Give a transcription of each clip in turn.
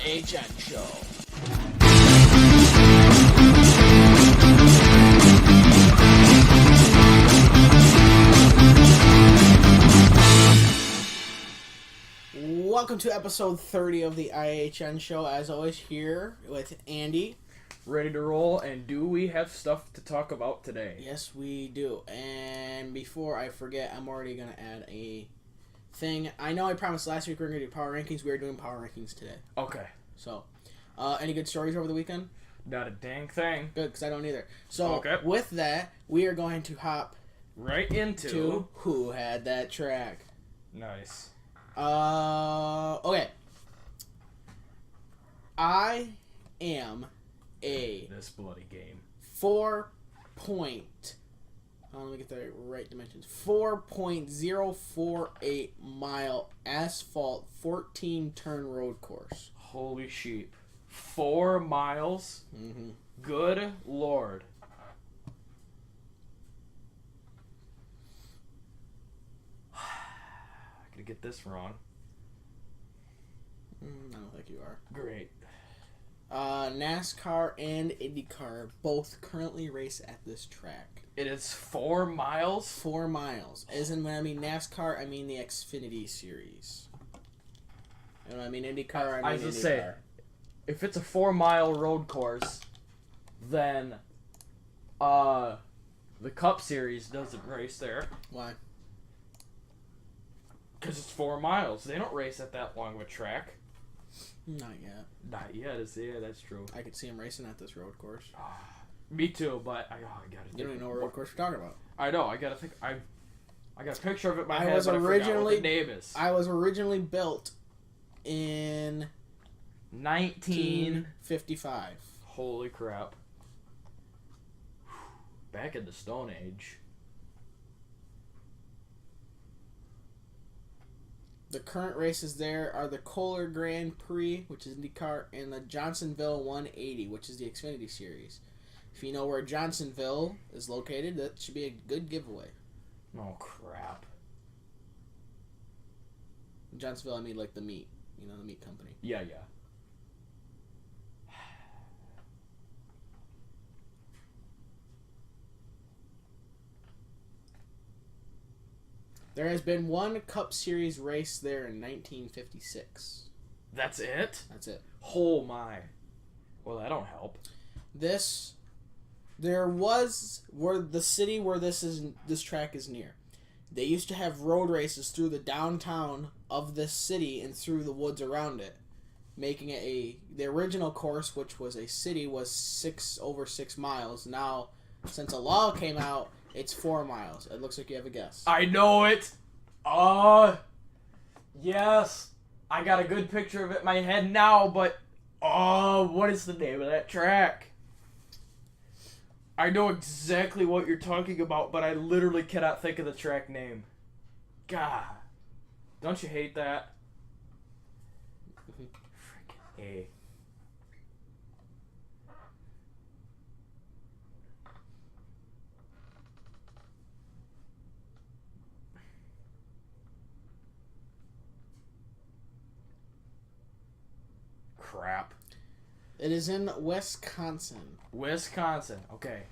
IHN Show. Welcome to episode 30 of the IHN Show. As always, here with Andy. Ready to roll, and do we have stuff to talk about today? Yes, we do. And before I forget, I'm already going to add a thing. I know I promised last week we were going to do power rankings. We are doing power rankings today. Okay. So, any good stories over the weekend? Not a dang thing. Good, because I don't either. So, okay. With that, we are going to hop right into Who Had That Track. Nice. Okay. I am this bloody game. 4-point. Let me get the right dimensions. 4.048 mile asphalt 14 turn road course. Holy sheep. 4 miles? Mm-hmm. Good Lord. I'm gonna get this wrong. I don't think you are. Great. NASCAR and Indycar both currently race at this track. It is 4 miles? 4 miles. As in, when I mean NASCAR, I mean the Xfinity Series. And when I mean IndyCar, I mean IndyCar. Say, if it's a 4-mile road course, then the Cup Series doesn't race there. Why? Because it's 4 miles. They don't race at that long of a track. Not yet. Not yet. Yeah, that's true. I could see him racing at this road course. Me too, but I gotta think. You don't even know what road course we're talking about. I know. I gotta think. I got a picture of it in my head, but I forgot what the name is. I was originally built in 1955. Holy crap! Back in the Stone Age. The current races there are the Kohler Grand Prix, which is IndyCar, and the Johnsonville 180, which is the Xfinity Series. If you know where Johnsonville is located, that should be a good giveaway. Oh, crap. Johnsonville, I mean like the meat. You know, the meat company. Yeah. There has been one Cup Series race there in 1956. That's it? That's it. Oh, my. Well, that don't help. There was where the city where this track is near. They used to have road races through the downtown of this city and through the woods around it, making it the original course, which was a city, was over 6 miles. Now, since a law came out, it's 4 miles. It looks like you have a guess. I know it. Yes. I got a good picture of it in my head now, but what is the name of that track? I know exactly what you're talking about, but I literally cannot think of the track name. God. Don't you hate that? Freaking A. Crap. It is in Wisconsin. Wisconsin. Okay.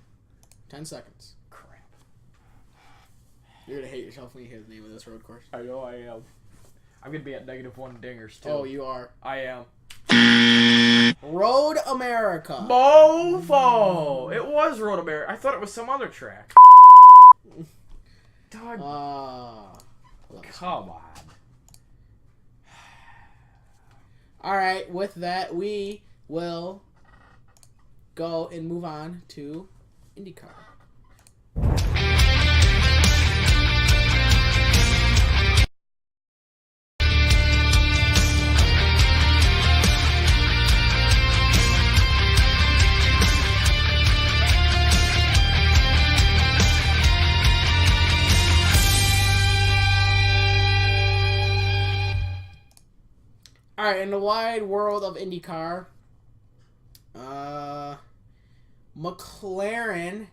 10 seconds. Crap. You're going to hate yourself when you hear the name of this road course. I know I am. I'm going to be at -1 dingers, too. Oh, you are? I am. Road America. Mofo! It was Road America. I thought it was some other track. Dog. Come on. Alright, with that, we will go and move on to IndyCar. Alright, in the wide world of IndyCar, McLaren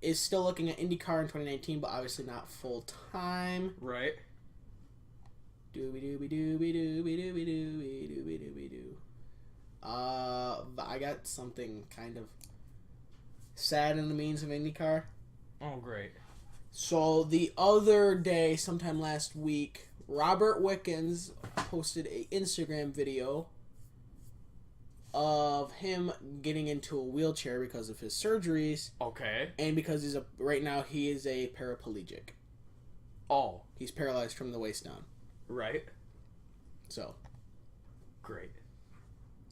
is still looking at IndyCar in 2019, but obviously not full time. Right. Dooby dooby dooby dooby dooby dooby dooby dooby doo. I got something kind of sad in the means of IndyCar. Oh, great. So the other day, sometime last week, Robert Wickens posted an Instagram video of him getting into a wheelchair because of his surgeries. Okay. And because right now he is a paraplegic. Oh. He's paralyzed from the waist down. Right. So. Great.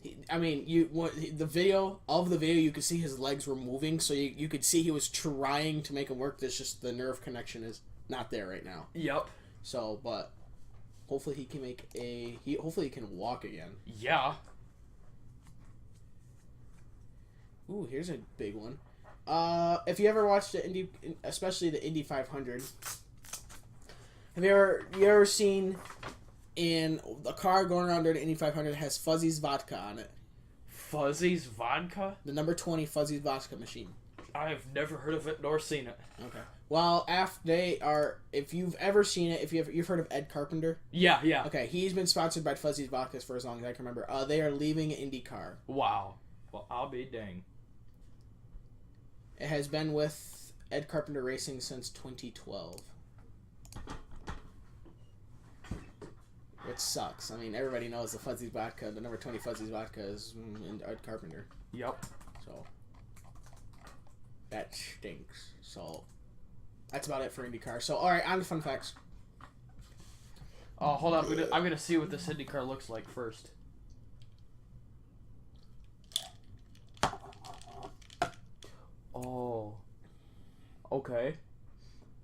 The video, you could see his legs were moving, so you could see he was trying to make them work. There's just the nerve connection is not there right now. Yep. So, but hopefully he can hopefully he can walk again. Yeah. Ooh, here's a big one. If you ever watched the Indy, especially the Indy 500, have you ever seen in the car going around there, the Indy 500 has Fuzzy's vodka on it? Fuzzy's vodka? The number 20 Fuzzy's vodka machine. I have never heard of it nor seen it. Okay. Well, if you've ever seen it, you've heard of Ed Carpenter? Yeah, yeah. Okay, he's been sponsored by Fuzzy's Vodkas for as long as I can remember. They are leaving IndyCar. Wow. Well, I'll be dang. It has been with Ed Carpenter Racing since 2012. Which sucks. I mean, everybody knows the Fuzzy's Vodka, the number 20 Fuzzy's Vodka is Ed Carpenter. Yep. So, that stinks. So, that's about it for IndyCar. So, alright, on to fun facts. Oh, hold on. I'm gonna see what this IndyCar looks like first. Oh. Okay.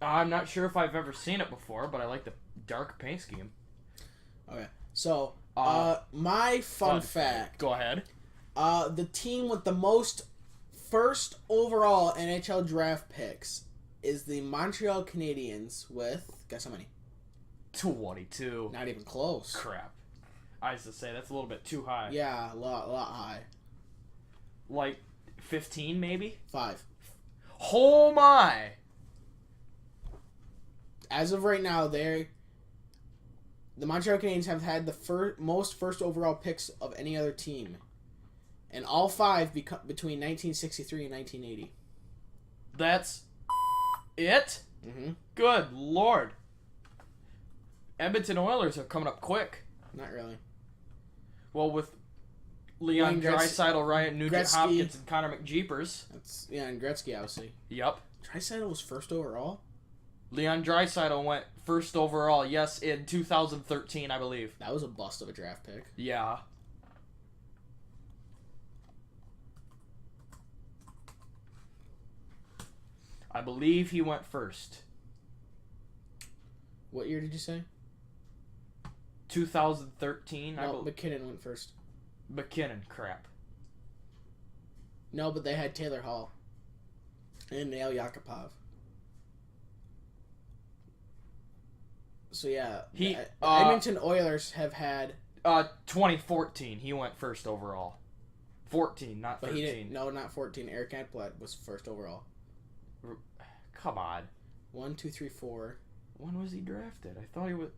I'm not sure if I've ever seen it before, but I like the dark paint scheme. Okay. So, my fun fact. Go ahead. The team with the most first overall NHL draft picks is the Montreal Canadiens with, guess how many? 22. Not even close. Crap. I used to say that's a little bit too high. Yeah, a lot high. Like 15 maybe? 5. Oh my! As of right now, the Montreal Canadiens have had the most first overall picks of any other team. And all 5 between 1963 and 1980. That's it? Mm-hmm. Good Lord. Edmonton Oilers are coming up quick. Not really. Well, with Leon Draisaitl, Ryan Nugent-Hopkins, and Connor McJeepers. And Gretzky, obviously. Yep. Draisaitl was first overall? Leon Draisaitl went first overall, yes, in 2013, I believe. That was a bust of a draft pick. Yeah. I believe he went first. What year did you say? 2013. No, McKinnon went first. McKinnon, crap. No, but they had Taylor Hall. And Nail Yakupov. So yeah, Edmonton Oilers have had... 2014, he went first overall. 14, not 13. But he didn't... No, not 14. Eric Ekblad was first overall. Come on. 1, 2, 3, 4. When was he drafted? I thought he was...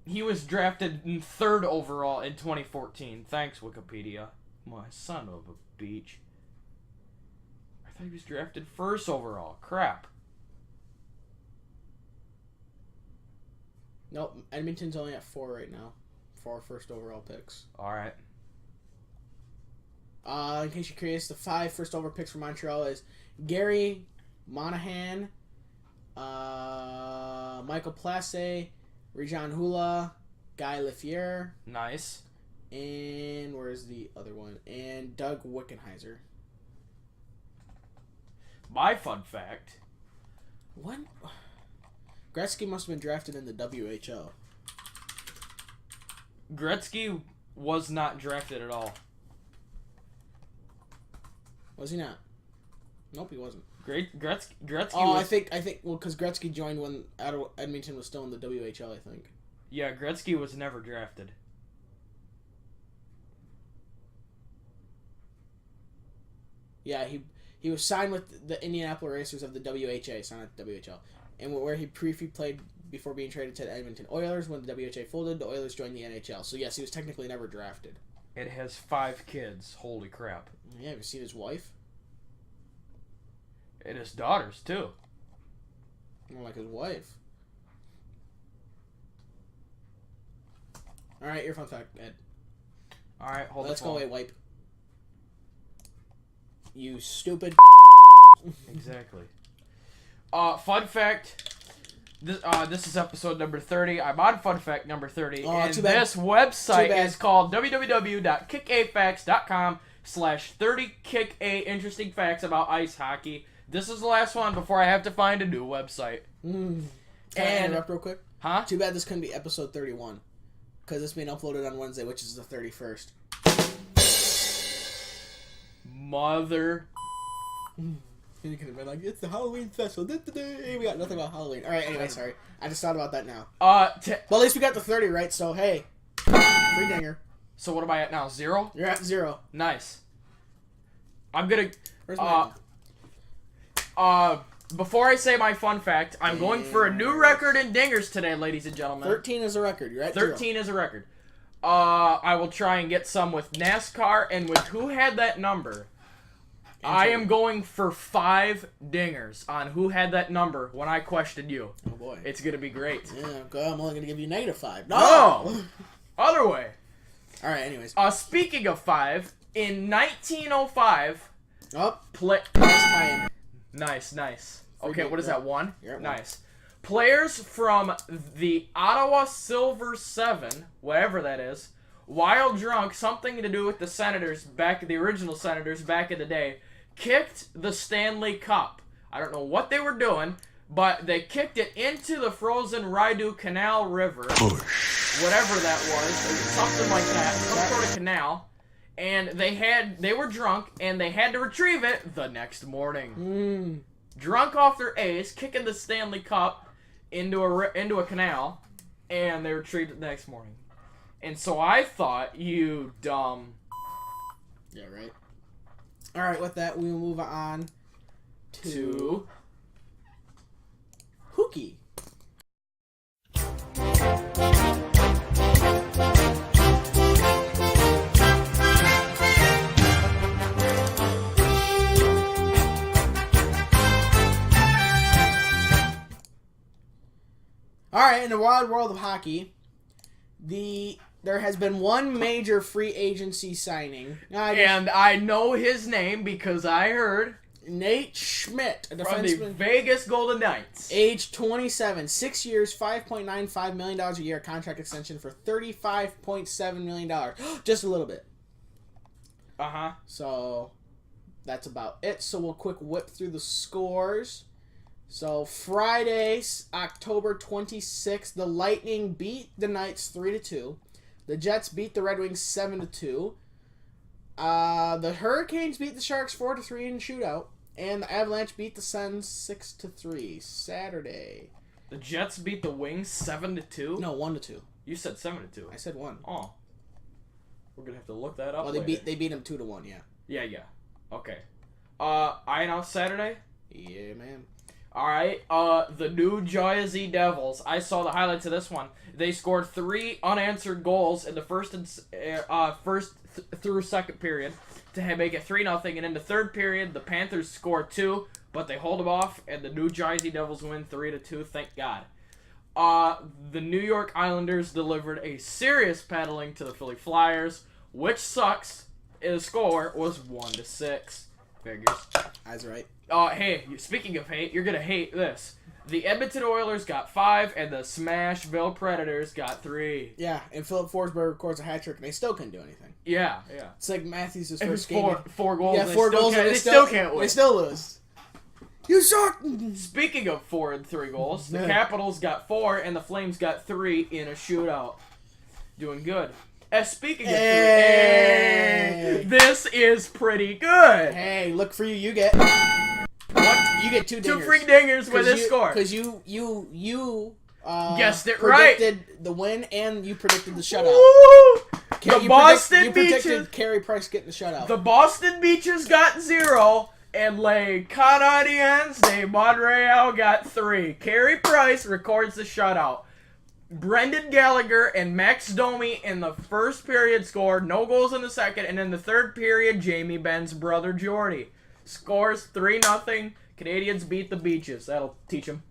He was drafted in 3rd overall in 2014. Thanks, Wikipedia. My son of a beach. I thought he was drafted 1st overall. Crap. Nope, Edmonton's only at 4 right now. 4 first overall picks. Alright. In case you're curious, the 5 first overall picks for Montreal is Gary Monahan, Michael Place, Rijan Hula, Guy Lafleur. Nice. And where's the other one? And Doug Wickenheiser. My fun fact. What? Gretzky must have been drafted in the WHL. Gretzky was not drafted at all. Was he not? Nope, he wasn't. Gretzky Oh, was... I think, well, because Gretzky joined when Edmonton was still in the WHL, I think. Yeah, Gretzky was never drafted. Yeah, he was signed with the Indianapolis Racers of the WHA, signed at the WHL. And where he briefly played before being traded to the Edmonton Oilers. When the WHA folded, the Oilers joined the NHL. So yes, he was technically never drafted. It has 5 kids. Holy crap. Yeah, have you seen his wife? And his daughters, too. More like his wife. Alright, your fun fact, Ed. Alright, hold on. Let's go away, wipe. You stupid. Exactly. Fun fact. This is episode number 30. I'm on fun fact number 30. And this website is called www.kickaFacts.com/30kicka interesting facts about ice hockey. This is the last one before I have to find a new website. Can I interrupt real quick? Huh? Too bad this couldn't be episode 31. Because it's being uploaded on Wednesday, which is the 31st. Mother. You could have been like, it's the Halloween special. We got nothing about Halloween. Alright, anyway, sorry. I just thought about that now. Well, at least we got the 30, right? So, hey. Free dinger. So what am I at now? 0? You're at 0. Nice. I'm gonna... Where's my... Before I say my fun fact, I'm going for a new record in dingers today, ladies and gentlemen. 13 is a record. You're at 13 is a record. I will try and get some with NASCAR, and with who had that number, I am going for 5 dingers on who had that number when I questioned you. Oh, boy. It's going to be great. Yeah, I'm only going to give you -5. No! Other way. All right, anyways. Speaking of 5, in 1905... Oh, Nice. Okay, what is that, 1? You're at 1. Nice. Players from the Ottawa Silver 7, whatever that is, while drunk, something to do with the Senators, the original Senators back in the day, kicked the Stanley Cup. I don't know what they were doing, but they kicked it into the frozen Rideau Canal River. Whatever that was. Something like that. Some sort of canal. And they were drunk, and they had to retrieve it the next morning. Drunk off their A's, kicking the Stanley Cup into a canal, and they retrieved it the next morning. And so I thought, you dumb... Yeah, right. Alright, with that, we will move on to... Hookie. Alright, in the wild world of hockey, there has been one major free agency signing. And I know his name because I heard... Nate Schmidt, a from defenseman. the Vegas Golden Knights. Age 27, 6 years, $5.95 million a year, contract extension for $35.7 million. Just a little bit. Uh-huh. So, that's about it. So, we'll quick whip through the scores. So, Friday, October 26th, the Lightning beat the Knights 3-2. The Jets beat the Red Wings 7-2. The Hurricanes beat the Sharks 4-3 in a shootout. And the Avalanche beat the Suns 6-3. Saturday. The Jets beat the Wings 7-2? No, 1-2. You said 7-2. I said 1. Oh. We're going to have to look that up Well, later. they beat them 2-1, yeah. Yeah. Okay. I announced Saturday? Yeah, man. Alright, the New Jersey Devils. I saw the highlights of this one. They scored 3 unanswered goals in the first through second period to make it 3-0. And in the third period, the Panthers scored 2, but they hold them off, and the New Jersey Devils win 3-2. Thank God. The New York Islanders delivered a serious paddling to the Philly Flyers, which sucks. The score was 1-6. Figures. That's right. Hey, speaking of hate, you're gonna hate this. The Edmonton Oilers got 5, and the Smashville Predators got 3. Yeah, and Philip Forsberg records a hat trick, and they still couldn't do anything. Yeah. It's like Matthews' It was first game. 4 goals. Yeah, 4 goals, and they still can't win. They still lose. You suck! Speaking of 4 and 3 goals, the Yeah. Capitals got 4, and the Flames got 3 in a shootout. Doing good. Speaking of 3, this is pretty good. Hey, look for you. You get... What? You get 2 dingers. 2 free dingers with this score. Because you guessed it right. Predicted the win, and you predicted the shutout. Woo! You predicted Carey Price getting the shutout. The Boston Beaches got 0, and Les Canadiens de Montreal got 3. Carey Price records the shutout. Brendan Gallagher and Max Domi in the first period scored. No goals in the second. And in the third period, Jamie Benn's brother Jordy scores 3-0. Canadians beat the Beaches. That'll teach them.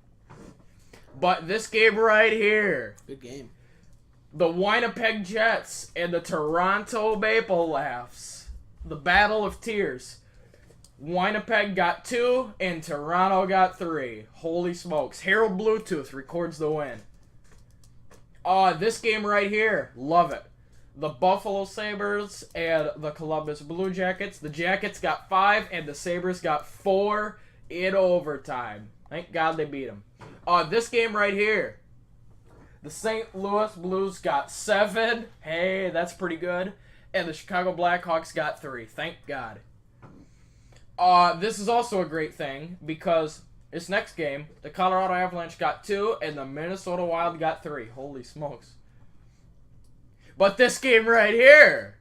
But this game right here. Good game. The Winnipeg Jets and the Toronto Maple Leafs. The Battle of Tears. Winnipeg got 2 and Toronto got 3. Holy smokes. Harold Bluetooth records the win. This game right here. Love it. The Buffalo Sabres and the Columbus Blue Jackets. The Jackets got 5 and the Sabres got 4 in overtime. Thank God they beat them. This game right here. The St. Louis Blues got 7. Hey, that's pretty good. And the Chicago Blackhawks got 3. Thank God. This is also a great thing because this next game, the Colorado Avalanche got 2 and the Minnesota Wild got 3. Holy smokes. But this game right here,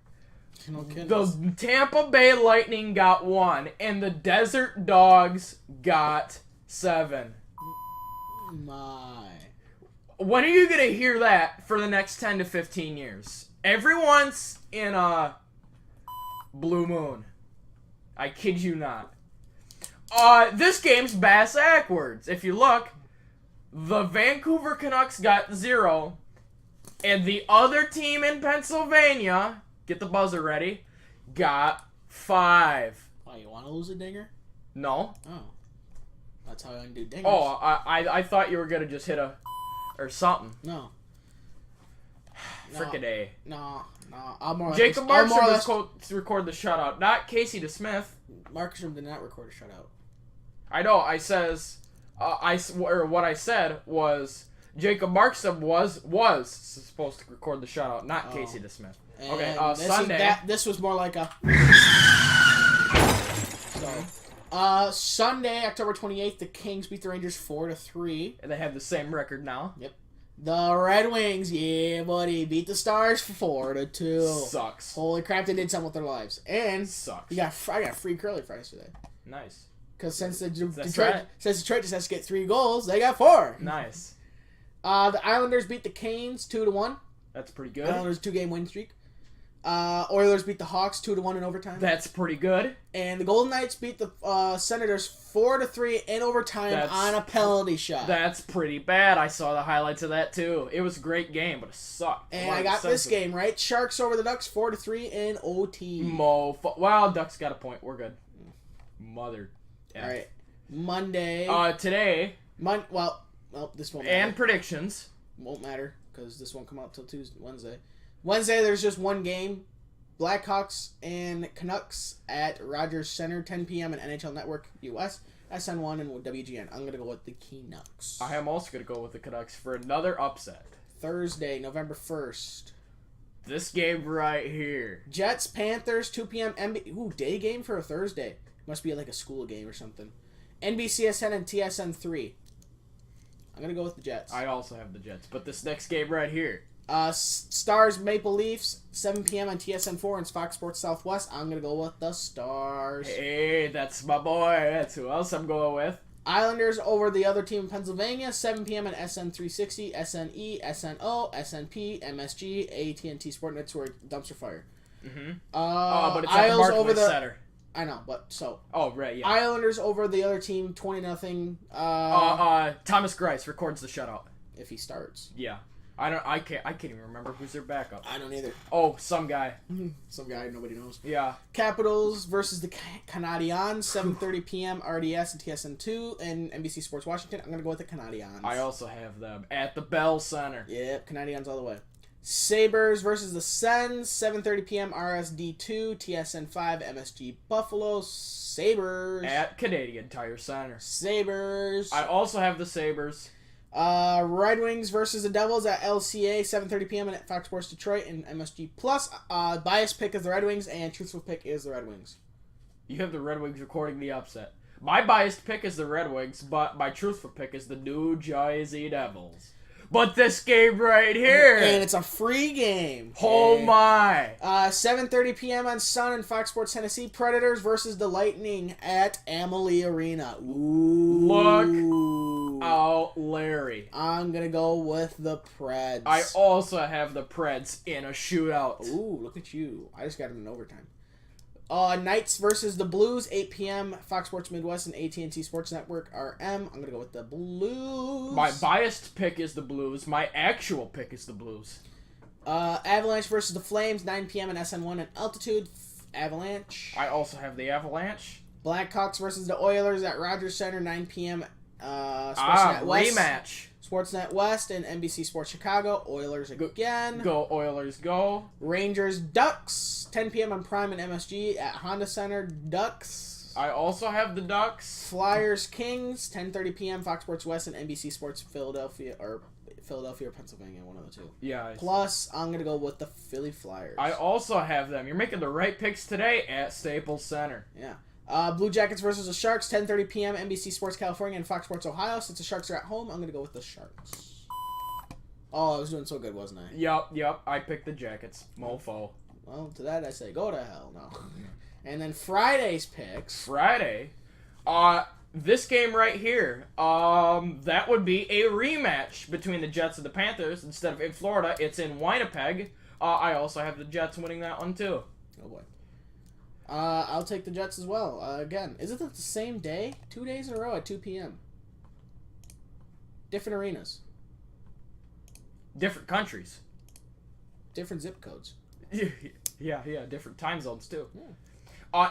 the Tampa Bay Lightning got 1 and the Desert Dogs got 7. My. When are you going to hear that for the next 10 to 15 years? Every once in a blue moon. I kid you not. This game's bass-ackwards. If you look, the Vancouver Canucks got 0, and the other team in Pennsylvania, get the buzzer ready, got 5. Oh, you want to lose a dinger? No. Oh. That's how I do dingers. Oh, I thought you were going to just hit a... or something. No. Frickin' A. No. I'm more Jacob Markstrom record the shutout, not Casey DeSmith. Markstrom did not record a shutout. I know. I says, what I said was Jacob Markstrom was supposed to record the shutout, not Casey DeSmith. And Okay. this Sunday. This was more like a. Sunday, October 28th, the Kings beat the Rangers 4-3. And they have the same record now. Yep. The Red Wings, yeah, buddy, beat the Stars for 4-2. Sucks. Holy crap, they did something with their lives. And Sucks. I got free curly fries today. Nice. Because since Detroit just has to get 3 goals, they got 4. Nice. The Islanders beat the Canes 2-1. That's pretty good. Islanders 2-game win streak. Oilers beat the Hawks 2-1 in overtime. That's pretty good. And the Golden Knights beat the Senators 4-3 in overtime on a penalty shot. That's pretty bad. I saw the highlights of that too. It was a great game, but it sucked. And I got this game right. Sharks over the Ducks 4-3 in OT. Wow, Ducks got a point. We're good. Mother. All right. Monday. Today. Well, this won't matter. And predictions. Won't matter because this won't come out till Wednesday. Wednesday, there's just one game. Blackhawks and Canucks at Rogers Center, 10 p.m. on NHL Network US, SN1, and WGN. I'm going to go with the Canucks. I am also going to go with the Canucks for another upset. Thursday, November 1st. This game right here. Jets, Panthers, 2 p.m. Day game for a Thursday. Must be like a school game or something. NBCSN and TSN3. I'm going to go with the Jets. I also have the Jets. But this next game right here. Stars, Maple Leafs, 7 p.m. on TSN4 and Fox Sports Southwest. I'm going to go with the Stars. Hey, that's my boy. That's who else I'm going with. Islanders over the other team in Pennsylvania, 7 p.m. on SN360, SNE, SNO, SNP, MSG, AT&T Sportnet to Dumpster Fire. Mm-hmm. But it's at the Barclays Center. I know, but so. Oh, right, yeah. Islanders over the other team, 20-0. Thomas Greiss records the shutout. If he starts. Yeah. I can't even remember who's their backup. I don't either. Oh, some guy. Some guy nobody knows. Yeah. Capitals versus the Canadiens, 7:30 p.m. RDS and TSN2 and NBC Sports Washington. I'm gonna go with the Canadiens. I also have them at the Bell Center. Yep, Canadiens all the way. Sabres versus the Sens, 7:30 p.m. RSD2, TSN5, MSG Buffalo. Sabres at Canadian Tire Center. Sabres. I also have the Sabres. Red Wings versus the Devils at LCA, 7:30 p.m. at Fox Sports Detroit and MSG Plus. Biased pick is the Red Wings, and truthful pick is the Red Wings. You have the Red Wings recording the upset. My biased pick is the Red Wings, but my truthful pick is the New Jersey Devils. But this game right here, and it's a free game. Oh my! 7:30 p.m. on Sun and Fox Sports Tennessee. Predators versus the Lightning at Amalie Arena. Ooh. Look out Larry. I'm going to go with the Preds. I also have the Preds in a shootout. Ooh, look at you. I just got them in overtime. Knights versus the Blues, 8 p.m. Fox Sports Midwest and AT&T Sports Network RM. I'm going to go with the Blues. My biased pick is the Blues. My actual pick is the Blues. Avalanche versus the Flames, 9 p.m. and SN1 at Altitude. Avalanche. I also have the Avalanche. Blackhawks versus the Oilers at Rogers Center, 9 p.m. Sportsnet West. Rematch. Sportsnet West and NBC Sports Chicago. Oilers again. Go Oilers, go. Rangers Ducks, 10 p.m. on Prime and MSG at Honda Center. Ducks. I also have the Ducks. Flyers Kings, 10:30 p.m. Fox Sports West and NBC Sports Philadelphia or Pennsylvania, one of the two. Yeah. Plus, I'm going to go with the Philly Flyers. I also have them. You're making the right picks today at Staples Center. Yeah. Blue Jackets versus the Sharks, 10:30 p.m. NBC Sports California and Fox Sports Ohio. Since the Sharks are at home, I'm going to go with the Sharks. Oh, I was doing so good, wasn't I? Yep. I picked the Jackets. Mofo. Well, to that I say, go to hell. No. And then Friday's picks. Friday. This game right here. That would be a rematch between the Jets and the Panthers. Instead of in Florida, it's in Winnipeg. I also have the Jets winning that one too. Oh boy. I'll take the Jets as well. Again, is it the same day? 2 days in a row at 2 p.m. Different arenas. Different countries. Different zip codes. Yeah. Different time zones too. Yeah.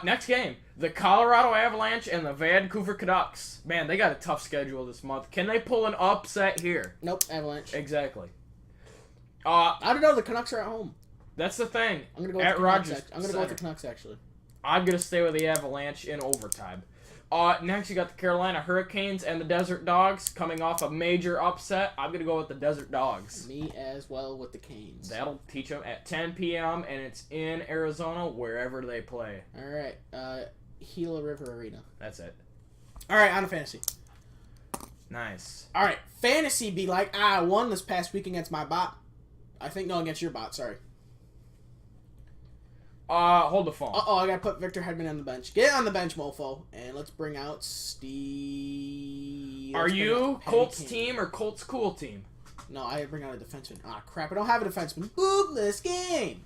Next game, the Colorado Avalanche and the Vancouver Canucks. Man, they got a tough schedule this month. Can they pull an upset here? Nope, Avalanche. Exactly. I don't know. The Canucks are at home. That's the thing. I'm gonna go with at the Rogers. Canucks. I'm gonna go with the Canucks actually. I'm gonna stay with the Avalanche in overtime. Next, you got the Carolina Hurricanes and the Desert Dogs coming off a major upset. I'm going to go with the Desert Dogs. Me as well with the Canes. That'll teach them at 10 p.m., and it's in Arizona, wherever they play. All right. Gila River Arena. That's it. All right, on to fantasy. Nice. All right, fantasy be like, I won this past week against my bot. Against your bot, sorry. Hold the phone. Uh-oh, I got to put Victor Hedman on the bench. Get on the bench, mofo. And let's bring out Steve. Are you Colts team or Colts cool team? No, I bring out a defenseman. Ah, crap, I don't have a defenseman. Boobless game.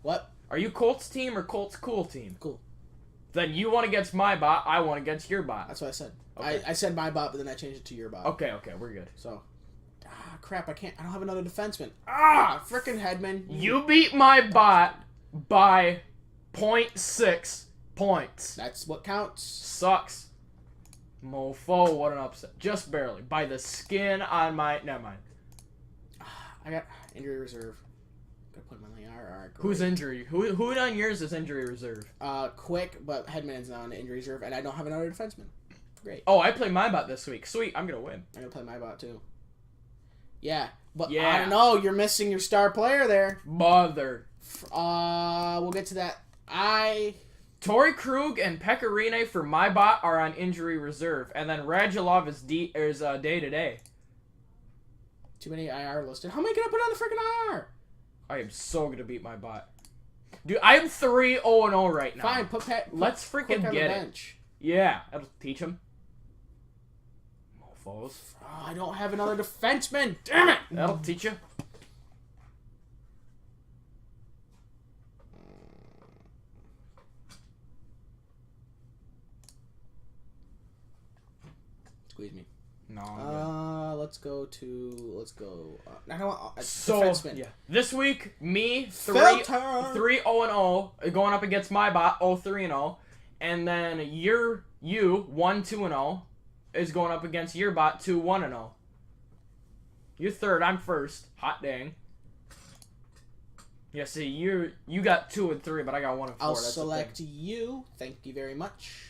What? Are you Colts team or Colts cool team? Cool. Then you won against my bot, I won against your bot. That's what I said. Okay. I said my bot, but then I changed it to your bot. Okay, we're good. So, crap, I don't have another defenseman. Frickin' Hedman. You beat my bot by 0.6 points. That's what counts. Sucks. Mofo, what an upset. Just barely. By the skin on my... Never mind. I got injury reserve. Gotta put him on the IR. Who's injury? Who on yours is injury reserve? Quick, but Hedman's on injury reserve, and I don't have another defenseman. Great. Oh, I play my bot this week. Sweet, I'm gonna win. I'm gonna play my bot too. Yeah, but yeah. I don't know. You're missing your star player there. Mother. We'll get to that. Torrey Krug and Pecorine for my bot are on injury reserve, and then Radulov is day to day. Too many IR listed. How many can I put on the freaking IR? I am so gonna beat my bot. Dude, I'm 3-0-0 right now. Fine, let's freaking on get the it. bench. Yeah, that'll teach him. Mofos. I don't have another defenseman. Damn it! That'll teach you. Squeeze me. No. Let's go. I don't want defenseman. Yeah. This week, me 3-0-0 going up against my bot 0-3-0, and then you 1-2-0 is going up against your bot 2-1-0. You're third. I'm first. Hot dang. Yeah. See, you got 2 and 3, but I got 1 and 4. I'll That's select you. Thank you very much.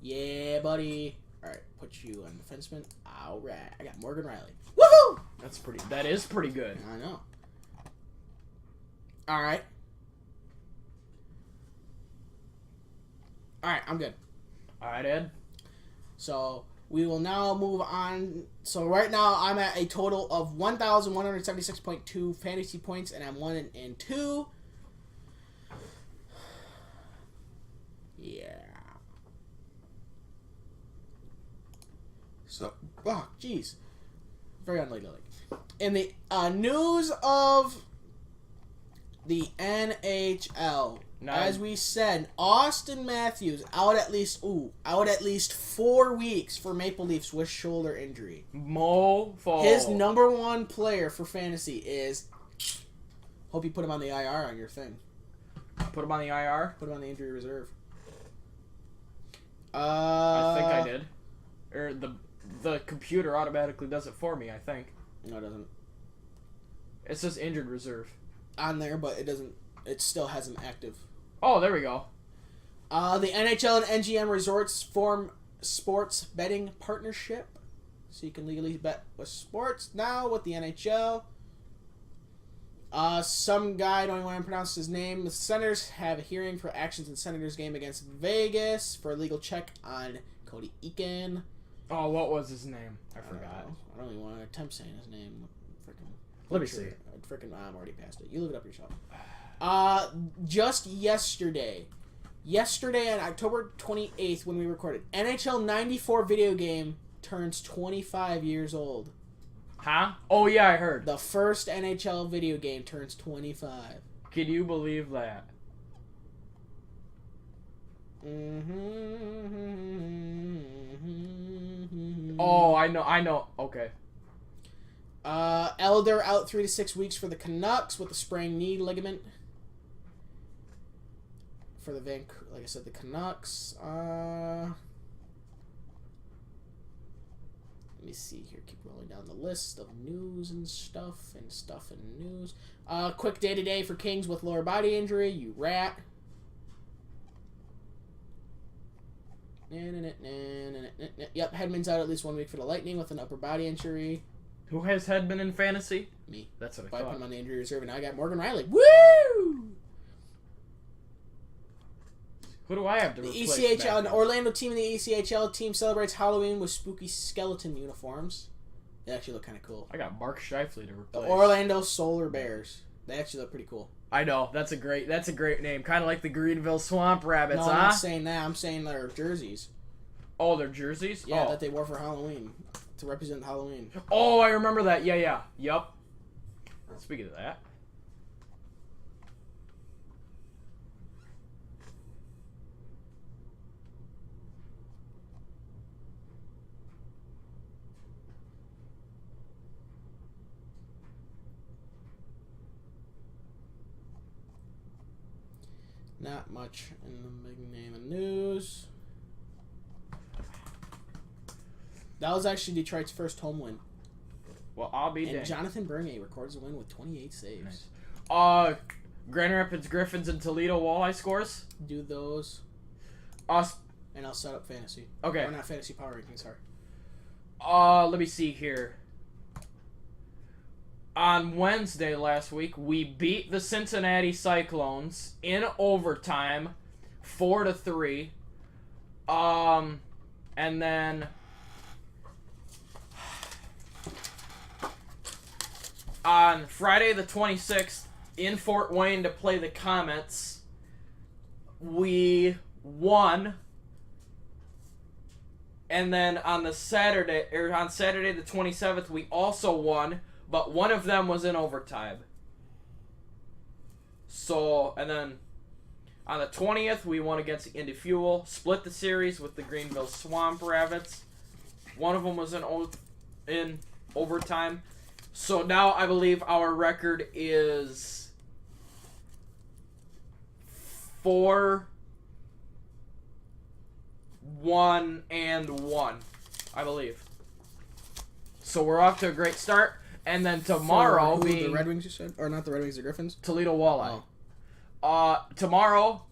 Yeah, buddy. All right, put you on defenseman. All right, I got Morgan Riley. Woohoo! That is pretty good. I know. All right. All right, I'm good. All right, Ed. So we will now move on. So right now I'm at a total of 1,176.2 fantasy points, and I'm 1-2. So, oh, jeez. Very unladylike. In the news of the NHL, as we said, Austin Matthews out at least 4 weeks for Maple Leafs with shoulder injury. His number one player for fantasy is. Hope you put him on the IR on your thing. Put him on the IR? Put him on the injury reserve. I think I did. Or the computer automatically does it for me, I think. No, it doesn't. It says injured reserve. On there, but it doesn't. It still has him active. Oh, there we go. The NHL and NGM Resorts form sports betting partnership. So you can legally bet with sports now with the NHL. Some guy, I don't even want to pronounce his name. The Senators have a hearing for actions in Senators game against Vegas for a legal check on Cody Eakin. Oh, what was his name? I forgot. I don't even want to attempt saying his name. Let me see. I'm already past it. You look it up yourself. Just yesterday on October 28th when we recorded, NHL 94 video game turns 25 years old. Huh? Oh, yeah, I heard. The first NHL video game turns 25. Can you believe that? Oh, I know. Okay. Elder out 3 to 6 weeks for the Canucks with a sprained knee ligament. For the like I said, the Canucks. Let me see here. Keep rolling down the list of news and stuff and news. Quick day to day for Kings with lower body injury. You rat. Yep, Hedman's out at least 1 week for the Lightning with an upper body injury. Who has Hedman in fantasy? Me. That's what I thought. I put him on the injury reserve, and now I got Morgan Riley. Woo! Who do I have to replace? The ECHL, an Orlando team in the ECHL team celebrates Halloween with spooky skeleton uniforms. They actually look kind of cool. I got Mark Scheifele to replace. The Orlando Solar Bears. They actually look pretty cool. I know. That's a great name. Kind of like the Greenville Swamp Rabbits, no, huh? I'm not saying that. I'm saying their jerseys. Oh, their jerseys? Yeah, that they wore for Halloween. To represent Halloween. Oh, I remember that. Yeah. Yup. Speaking of that. Not much in the big name of news. That was actually Detroit's first home win. Well, I'll be And dang. Jonathan Bernier records a win with 28 saves. Nice. Grand Rapids Griffins and Toledo Walleye scores. Do those. And I'll set up fantasy. Okay. Or not fantasy, power rankings, sorry. Let me see here. On Wednesday last week, we beat the Cincinnati Cyclones in overtime, 4-3. And then on Friday the 26th in Fort Wayne to play the Comets, we won. And then on Saturday the 27th, we also won, but one of them was in overtime. So, and then on the 20th, we won against the Indy Fuel, split the series with the Greenville Swamp Rabbits. One of them was in overtime. So now I believe our record is 4-1-1, I believe. So we're off to a great start. And then tomorrow the Red Wings you said? Or not the Red Wings, the Griffins? Toledo Walleye. Tomorrow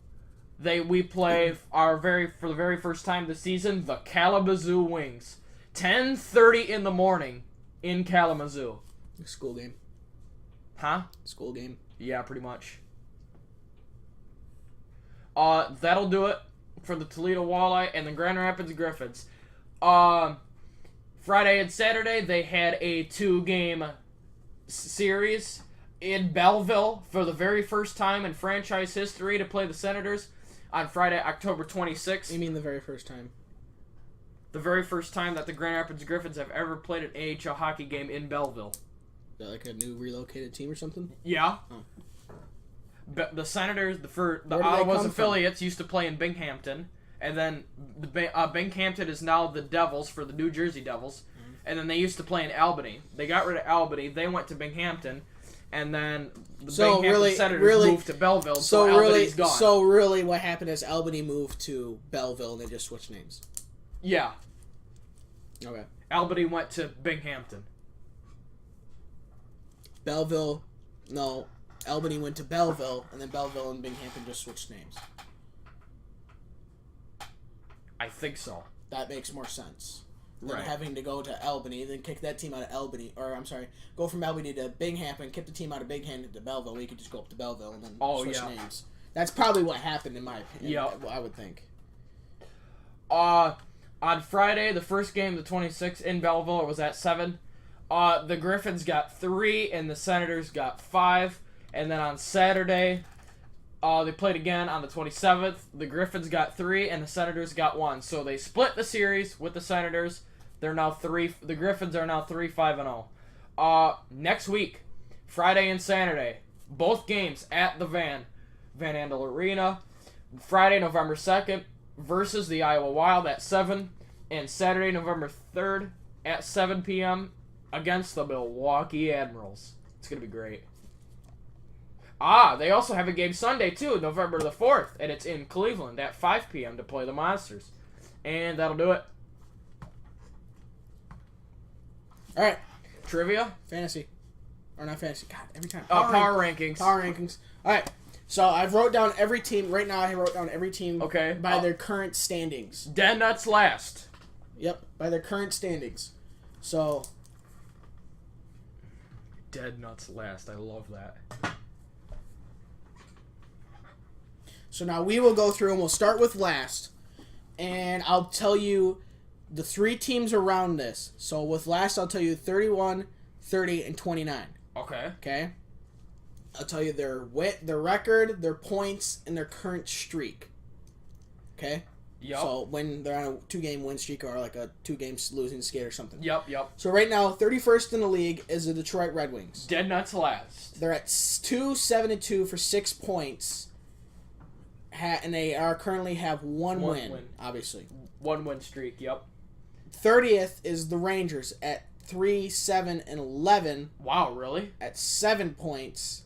we play for the very first time this season, the Kalamazoo Wings. 10:30 in the morning in Kalamazoo. School game. Huh? School game. Yeah, pretty much. That'll do it for the Toledo Walleye and the Grand Rapids Griffins. Friday and Saturday, they had a 2-game series in Belleville for the very first time in franchise history to play the Senators on Friday, October 26th. You mean the very first time? The very first time that the Grand Rapids Griffins have ever played an AHL hockey game in Belleville. Is that like a new relocated team or something? Yeah. Oh. The Senators, the they Ottawa's come affiliates used to play in Binghamton, and then Binghamton is now the Devils for the New Jersey Devils, and then they used to play in Albany. They got rid of Albany, they went to Binghamton, and then the Binghamton Senators moved to Belleville, so Albany's gone. So really what happened is Albany moved to Belleville and they just switched names. Yeah. Okay. Albany went to Binghamton. Albany went to Belleville, and then Belleville and Binghamton just switched names. I think so. That makes more sense. Than Right. having to go to Albany, then kick that team out of Albany, go from Albany to Binghamton, kick the team out of Binghamton to Belleville. We could just go up to Belleville and then switch names. That's probably what happened, in my opinion. Yep. I would think. On Friday, the first game, the 26th, in Belleville, it was at 7. The Griffins got 3, and the Senators got 5. And then on Saturday, they played again on the 27th. The Griffins got 3, and the Senators got 1. So they split the series with the Senators. They're now 3. The Griffins are now 3-5-0. Next week, Friday and Saturday, both games at the Van Andel Arena. Friday, November 2nd, versus the Iowa Wild at 7, and Saturday, November 3rd at 7 p.m. against the Milwaukee Admirals. It's going to be great. They also have a game Sunday, too, November the 4th, and it's in Cleveland at 5 p.m. to play the Monsters. And that'll do it. All right. Trivia? Fantasy. Or not fantasy. God, every time. Power rankings. Power rankings. All right. So I've wrote down every team. Right now I wrote down every team by their current standings. Dead Nuts last. Yep, by their current standings. So. Dead Nuts last. I love that. So now we will go through and we'll start with last. And I'll tell you the 3 teams around this. So with last, I'll tell you 31, 30, and 29. Okay. Okay? I'll tell you their record, their points, and their current streak. Okay? Yep. So when they're on a 2-game win streak or like a 2-game losing skid or something. Yep. So right now, 31st in the league is the Detroit Red Wings. Dead Nuts last. They're at 2-7-2 for 6 points. And they currently have one win, obviously. 1 win streak, yep. 30th is the Rangers at 3-7-11. Wow, really? At 7 points.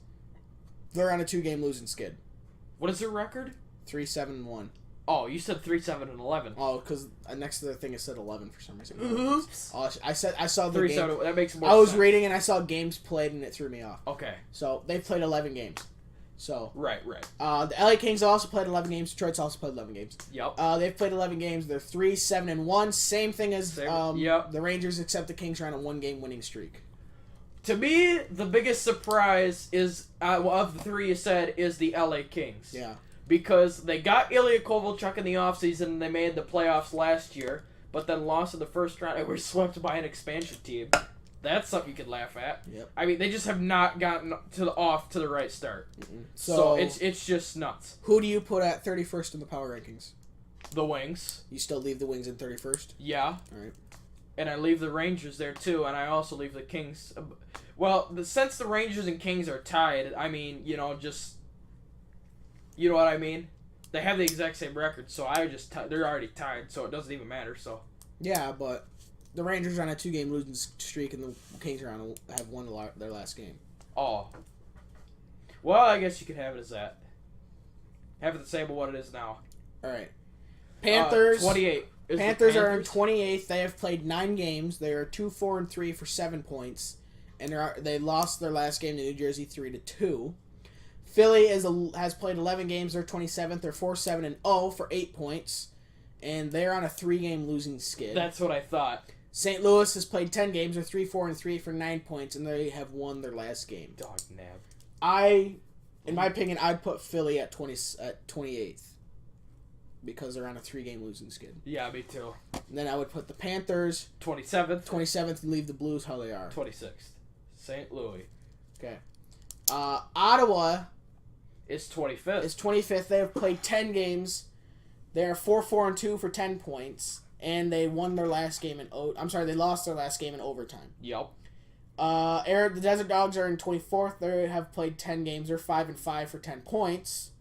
They're on a 2-game losing skid. What is their record? 3-7-1. Oh, you said 3-7-11. Oh, because next to the thing it said 11 for some reason. Oops. Oh, I saw the game. That makes more sense. I was sense. reading and I saw games played and it threw me off. Okay. So they've played 11 games. So right. The LA Kings also played 11 games. Detroit's also played 11 games. Yep. They've played 11 games. They're 3-7-1. Same thing as yep. the Rangers, except the Kings are on a 1-game winning streak. To me, the biggest surprise is of the 3 you said is the LA Kings. Yeah. Because they got Ilya Kovalchuk in the offseason and they made the playoffs last year, but then lost in the first round and were swept by an expansion team. That's something you could laugh at. Yep. I mean, they just have not gotten off to the right start. Mm-mm. So it's just nuts. Who do you put at 31st in the power rankings? The Wings. You still leave the Wings in 31st? Yeah. All right. And I leave the Rangers there too, and I also leave the Kings. Well, since the Rangers and Kings are tied, I mean, you know what I mean? They have the exact same record, so they're already tied, so it doesn't even matter. So. Yeah, but the Rangers are on a 2-game losing streak, and the Kings have won their last game. Oh. Well, I guess you could have it as that. Have it the same as what it is now. All right. Panthers. 28. Panthers are in 28th. They have played 9 games. They are 2-4-3 for 7 points, and they lost their last game to New Jersey 3-2. Philly has played 11 games. They're 27th. They're 4-7-0 for 8 points, and they're on a 3-game losing skid. That's what I thought. St. Louis has played 10 games. They're 3-4-3 for 9 points, and they have won their last game. Dog nab. In my opinion, I'd put Philly at 28th because they're on a 3-game losing skid. Yeah, me too. And then I would put the Panthers 27th, and leave the Blues how they are. 26th. St. Louis. Okay. Ottawa is 25th. They have played 10 games. They are 4-4-2 for 10 points, and they won their last game in they lost their last game in overtime. Yep. The Desert Dogs are in 24th. They have played 10 games. They're 5-5 for 10 points.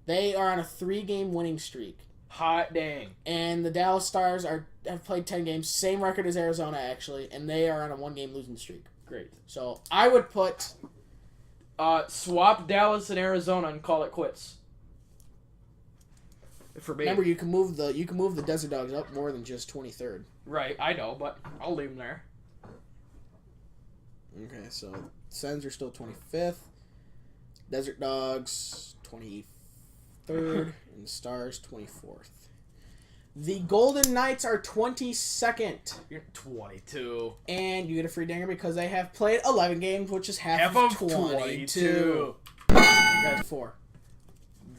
They are on a 3-game winning streak. Hot dang. And the Dallas Stars have played 10 games, same record as Arizona actually, and they are on a 1-game losing streak. Great. So I would put swap Dallas and Arizona and call it quits. For me. Remember, you can move the Desert Dogs up more than just 23rd. Right, I know, but I'll leave them there. Okay, so Sens are still 25th. Desert Dogs 23rd, and the Stars 24th. The Golden Knights are 22nd. You're 22. And you get a free dinger because they have played 11 games, which is half of 22. That's 4.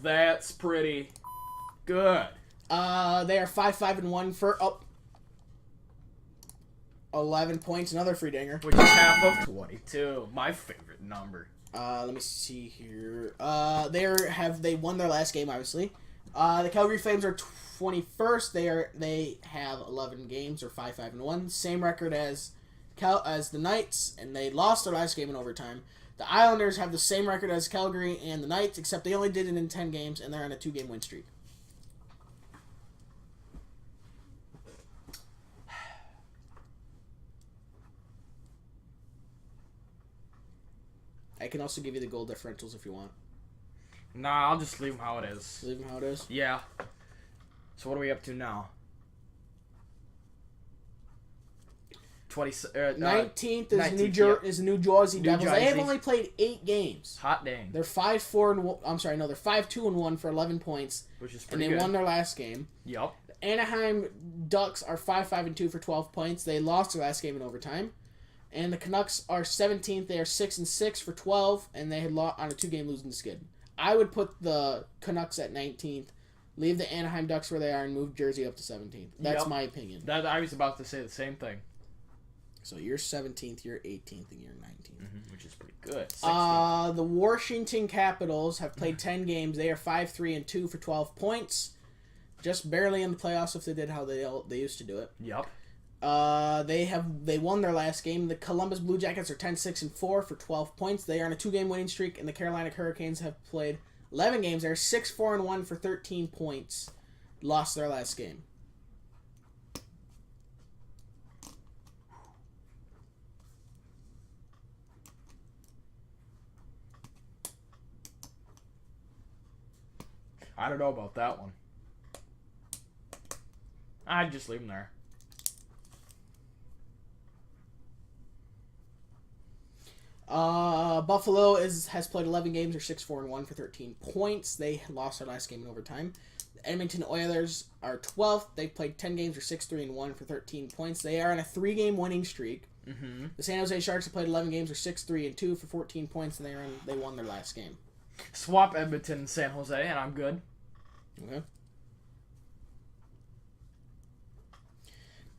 That's pretty good. They are 5-1 for 11 points. Another free dinger. Which is half of 22. My favorite number. Let me see here. They won their last game, obviously. The Calgary Flames are 21st. They have 11 games, or 5-1. Same record as the Knights, and they lost their last game in overtime. The Islanders have the same record as Calgary and the Knights, except they only did it in 10 games, and they're on a 2-game win streak. I can also give you the goal differentials if you want. Nah, I'll just leave them how it is. Leave them how it is? Yeah. So what are we up to now? 19th is 19th, is the New Jersey Devils. Jersey. They have only played 8 games. Hot dang. They're 5-2-1 for 11 points. Which is pretty good. And they good. won their last game. Yep. The Anaheim Ducks are 5-2 for 12 points. They lost their last game in overtime. And the Canucks are 17th. They are 6-6 for 12, and they had lost on a 2-game losing skid. I would put the Canucks at 19th, leave the Anaheim Ducks where they are, and move Jersey up to 17th. That's my opinion. I was about to say the same thing. So you're 17th, you're 18th, and you're 19th. Which is pretty good. The Washington Capitals have played 10 games. They are 5-3-2 for 12 points. Just barely in the playoffs if they did how they used to do it. Yep. They won their last game. The Columbus Blue Jackets are 10-6-4 for 12 points. They are on a 2-game winning streak, and the Carolina Hurricanes have played 11 games. They're 6-4-1 for 13 points. Lost their last game. I don't know about that one. I'd just leave them there. Buffalo has played 11 games. They're 6-4-1 for 13 points. They lost their last game in overtime. The Edmonton Oilers are 12th. They've played 10 games. They're 6-3-1 for 13 points. They are on a 3-game winning streak. The San Jose Sharks have played 11 games. They're 6-3-2 for 14 points, and they won their last game. Swap Edmonton and San Jose, and I'm good. Okay.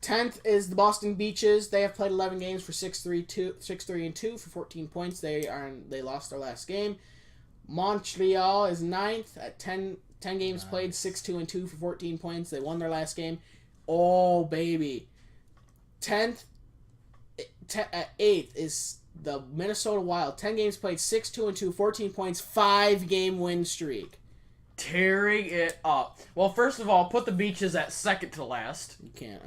10th is the Boston Beaches. They have played 11 games for 6-3-2 for 14 points. They lost their last game. Montreal is 9th at 10 games played, 6-2-2 for 14 points. They won their last game. Oh baby. 8th is the Minnesota Wild. 10 games played, 6-2-2, 14 points, 5-game win streak. Tearing it up. Well, first of all, put the Beaches at second to last. You can't.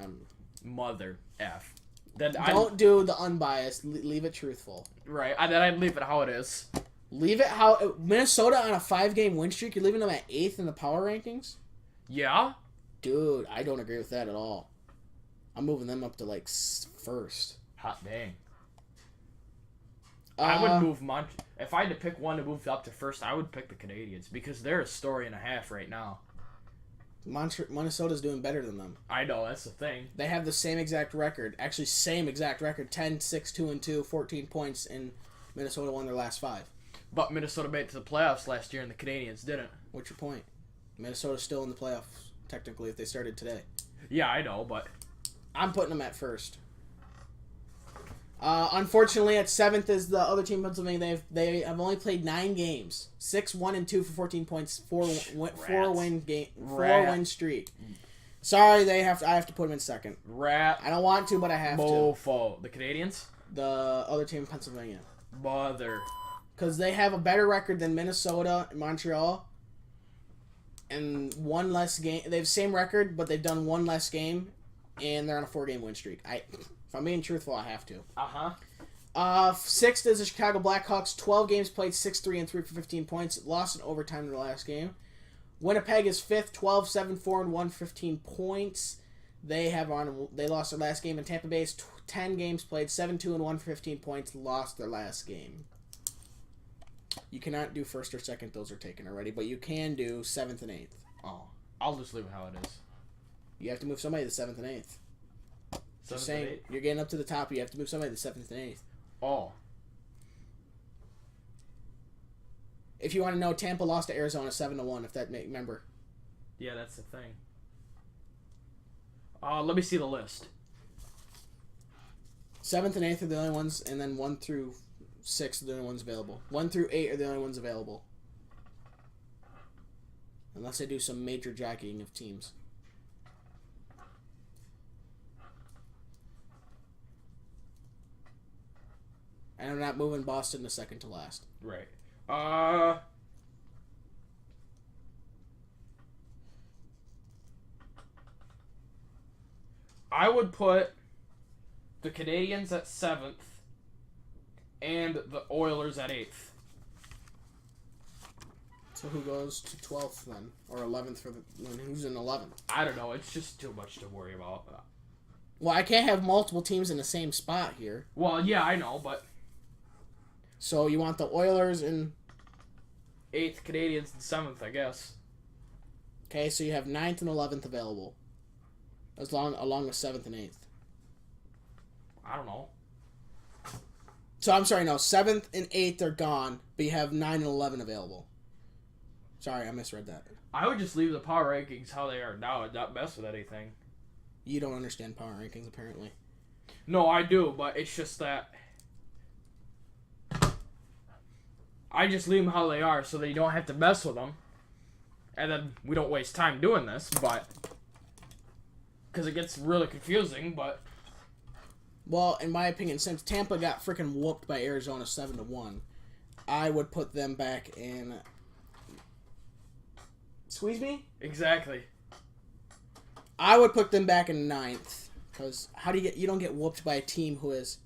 Mother F. Then Don't do the unbiased. Leave it truthful. Right. Then I'd leave it how it is. Leave it how... Minnesota on a 5-game win streak, you're leaving them at 8th in the power rankings? Yeah? Dude, I don't agree with that at all. I'm moving them up to, first. Hot dang. I would move If I had to pick one to move up to first, I would pick the Canadians because they're a story and a half right now. Minnesota's doing better than them. I know, that's the thing. They have the same exact record. Actually, same exact record. 10-6-2-2, 14 points, and Minnesota won their last 5. But Minnesota made it to the playoffs last year, and the Canadians didn't. What's your point? Minnesota's still in the playoffs, technically, if they started today. Yeah, I know, but... I'm putting them at first. Unfortunately, at 7th is the other team, Pennsylvania. They have only played 9 games. 6-1-2 for 14 points. 4 win streak. Sorry, I have to put them in second. Rat. I don't want to, but I have Mofo. The Canadians? to. The other team in Pennsylvania. Bother. Because they have a better record than Minnesota and Montreal. And one less game. They have the same record, but they've done one less game. And they're on a 4-game win streak. If I'm being truthful, I have to. Sixth is the Chicago Blackhawks. 12 games played, 6-3 and 3 for 15 points. Lost in overtime in the last game. Winnipeg is fifth, 12-7-4 and 1, 15 points. They lost their last game. In Tampa Bay is 10 games played, 7-2 and 1 for 15 points. Lost their last game. You cannot do first or second; those are taken already. But you can do 7th and 8th. Oh, I'll just leave it how it is. You have to move somebody to 7th and 8th. Just saying, you're getting up to the top. You have to move somebody to 7th and 8th. Oh. If you want to know, Tampa lost to Arizona 7-1. If that remember. Yeah, that's the thing. Let me see the list. 7th and 8th are the only ones, and then 1 through 6 are the only ones available. 1 through 8 are the only ones available. Unless they do some major jockeying of teams. And I'm not moving Boston to second to last. Right. I would put the Canadians at 7th and the Oilers at 8th. So who goes to 12th then? Or 11th for the... Who's in 11th? I don't know. It's just too much to worry about. Well, I can't have multiple teams in the same spot here. Well, yeah, I know, but... So you want the Oilers in... 8th, Canadians, and 7th, I guess. Okay, so you have 9th and 11th available. Along with 7th and 8th. I don't know. So, I'm sorry, no. 7th and 8th are gone, but you have 9 and 11 available. Sorry, I misread that. I would just leave the power rankings how they are now and not mess with anything. You don't understand power rankings, apparently. No, I do, but it's just that... I just leave them how they are so that you don't have to mess with them. And then we don't waste time doing this, but... Because it gets really confusing, but... Well, in my opinion, since Tampa got freaking whooped by Arizona 7-1, I would put them back in... Squeeze me? Exactly. I would put them back in 9th. Because how do you don't get whooped by a team who is...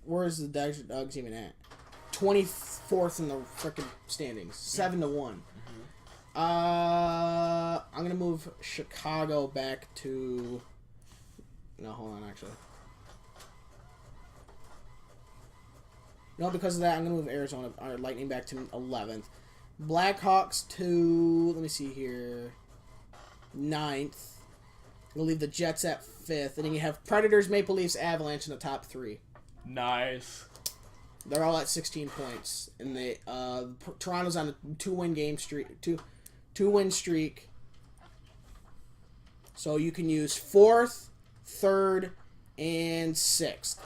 Where's the Dogs even at? 24th in the freaking standings. 7-1. I'm going to move Chicago back to... No, hold on, actually. No, because of that, I'm going to move Arizona Lightning back to 11th. Blackhawks to... Let me see here. 9th. We'll leave the Jets at 5th. And then you have Predators, Maple Leafs, Avalanche in the top 3. Nice. They're all at 16 points. And they Toronto's on a 2-win game streak. Two-win streak. So you can use 4th, 3rd, and 6th.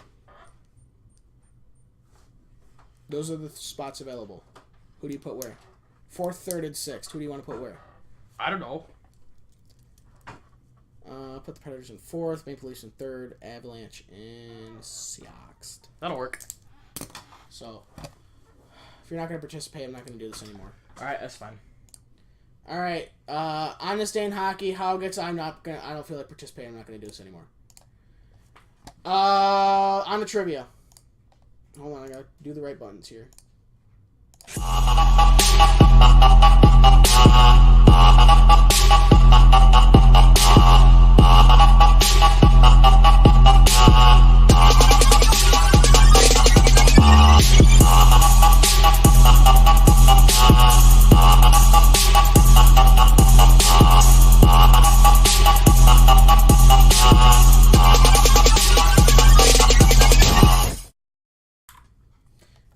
Those are the spots available. Who do you put where? 4th, 3rd, and 6th. Who do you want to put where? I don't know. Put the Predators in 4th, Maple Leafs in 3rd, Avalanche in 6th. That'll work. So, if you're not going to participate, I'm not going to do this anymore. Alright, that's fine. Alright, on this day in hockey, I don't feel like participating, I'm not going to do this anymore. On the trivia. Hold on, I got to do the right buttons here.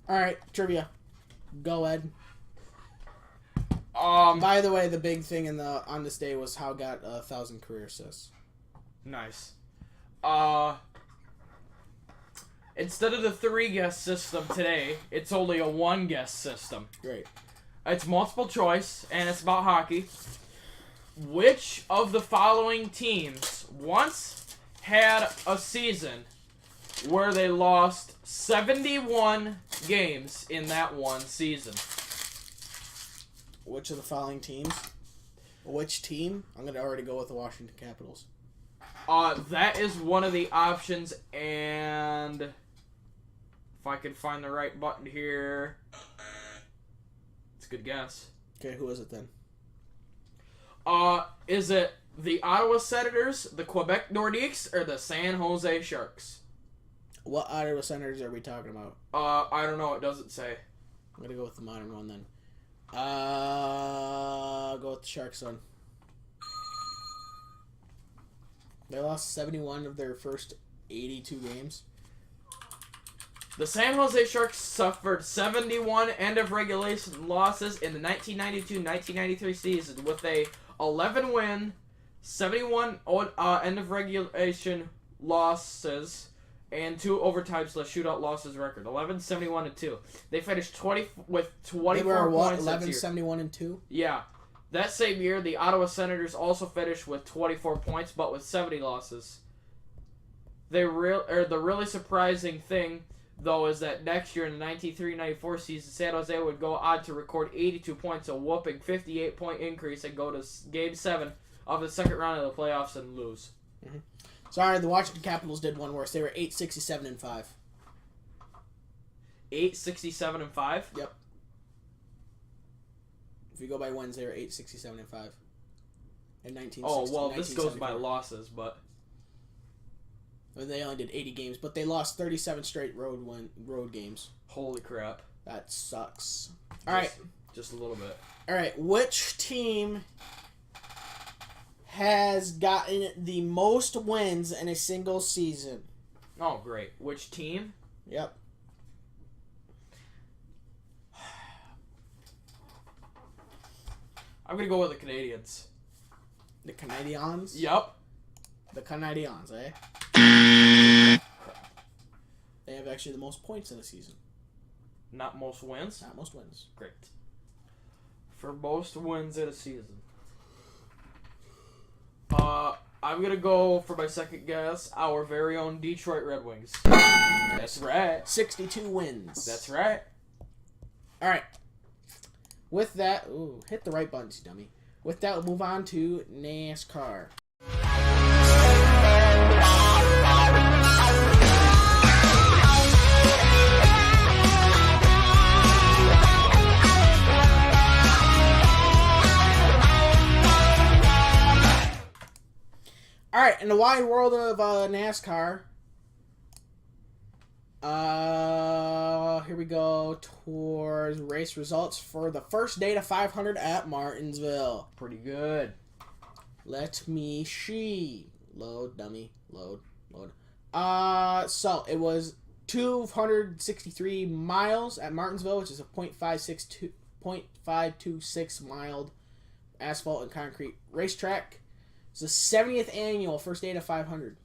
Alright, trivia. Go, Ed. By the way, the big thing on this day was how got 1,000 career assists. Nice. Instead of the 3-guess system today, it's only a 1-guess system. Great. It's multiple choice, and it's about hockey. Which of the following teams once had a season where they lost 71 games in that one season? Which of the following teams? Which team? I'm going to already go with the Washington Capitals. That is one of the options, and if I can find the right button here, it's a good guess. Okay, who is it then? Is it the Ottawa Senators, the Quebec Nordiques, or the San Jose Sharks? What Ottawa Senators are we talking about? I don't know. It doesn't say. I'm gonna go with the modern one then. Go with the Sharks then. They lost 71 of their first 82 games. The San Jose Sharks suffered 71 end-of-regulation losses in the 1992-1993 season with a 11-win, 71 end-of-regulation losses, and 2 overtime/shootout losses record. 11-71-2. They finished 24 They were what? points. 11-71-2. Yeah. That same year, the Ottawa Senators also finished with 24 points, but with 70 losses. The really surprising thing, though, is that next year in the 93-94 season, San Jose would go on to record 82 points, a whooping 58-point increase, and go to Game 7 of the second round of the playoffs and lose. Mm-hmm. Sorry, the Washington Capitals did one worse. They were 8-67-5. 8-67-5? Yep. If you go by wins, they were 8-67-5. In 1960. Oh, well, this goes by losses, but... They only did 80 games, but they lost 37 straight road games. Holy crap. That sucks. All right. Just a little bit. All right. Which team has gotten the most wins in a single season? Oh, great. Which team? Yep. I'm going to go with the Canadians. The Canadians? Yep. The Canadians, eh? They have actually the most points in the season. Not most wins? Not most wins. Great. For most wins in a season. I'm going to go, for my second guess, our very own Detroit Red Wings. That's right. 62 wins. That's right. All right. With that, hit the right buttons, you dummy. With that, we'll move on to NASCAR. All right, in the wide world of NASCAR, here we go towards race results for the first day to 500 at Martinsville. Pretty good. Let me see. Load, dummy. Load. So it was 263 miles at Martinsville, which is a .526 mile asphalt and concrete racetrack. It's the 70th annual first day to 500.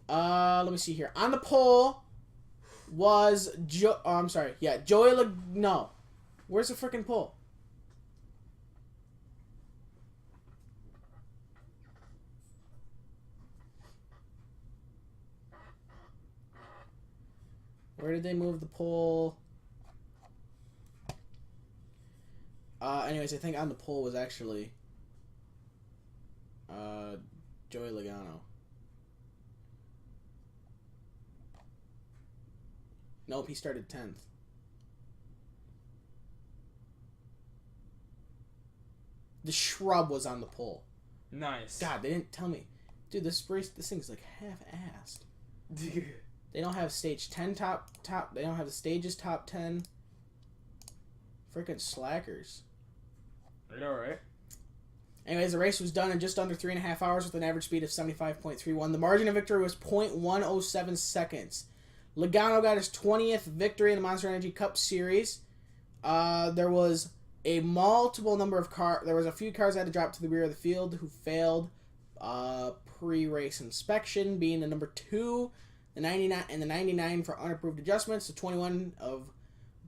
Let me see here. On the pole was Joey no. Where's the freaking pole? Where did they move the pole? Anyways, I think on the pole was actually Joey Logano. Nope, he started 10th. The Shrub was on the pole. Nice. God, they didn't tell me. Dude, this thing's like half-assed. They don't have stage 10 top. They don't have the stages top 10. Freaking slackers. I know, right? Anyways, the race was done in just under 3.5 hours with an average speed of 75.31. The margin of victory was .107 seconds. Logano got his 20th victory in the Monster Energy Cup Series. There was a multiple number of There was a few cars that had to drop to the rear of the field who failed pre-race inspection, being the number 2, the 99, and the 99 for unapproved adjustments, the 21 of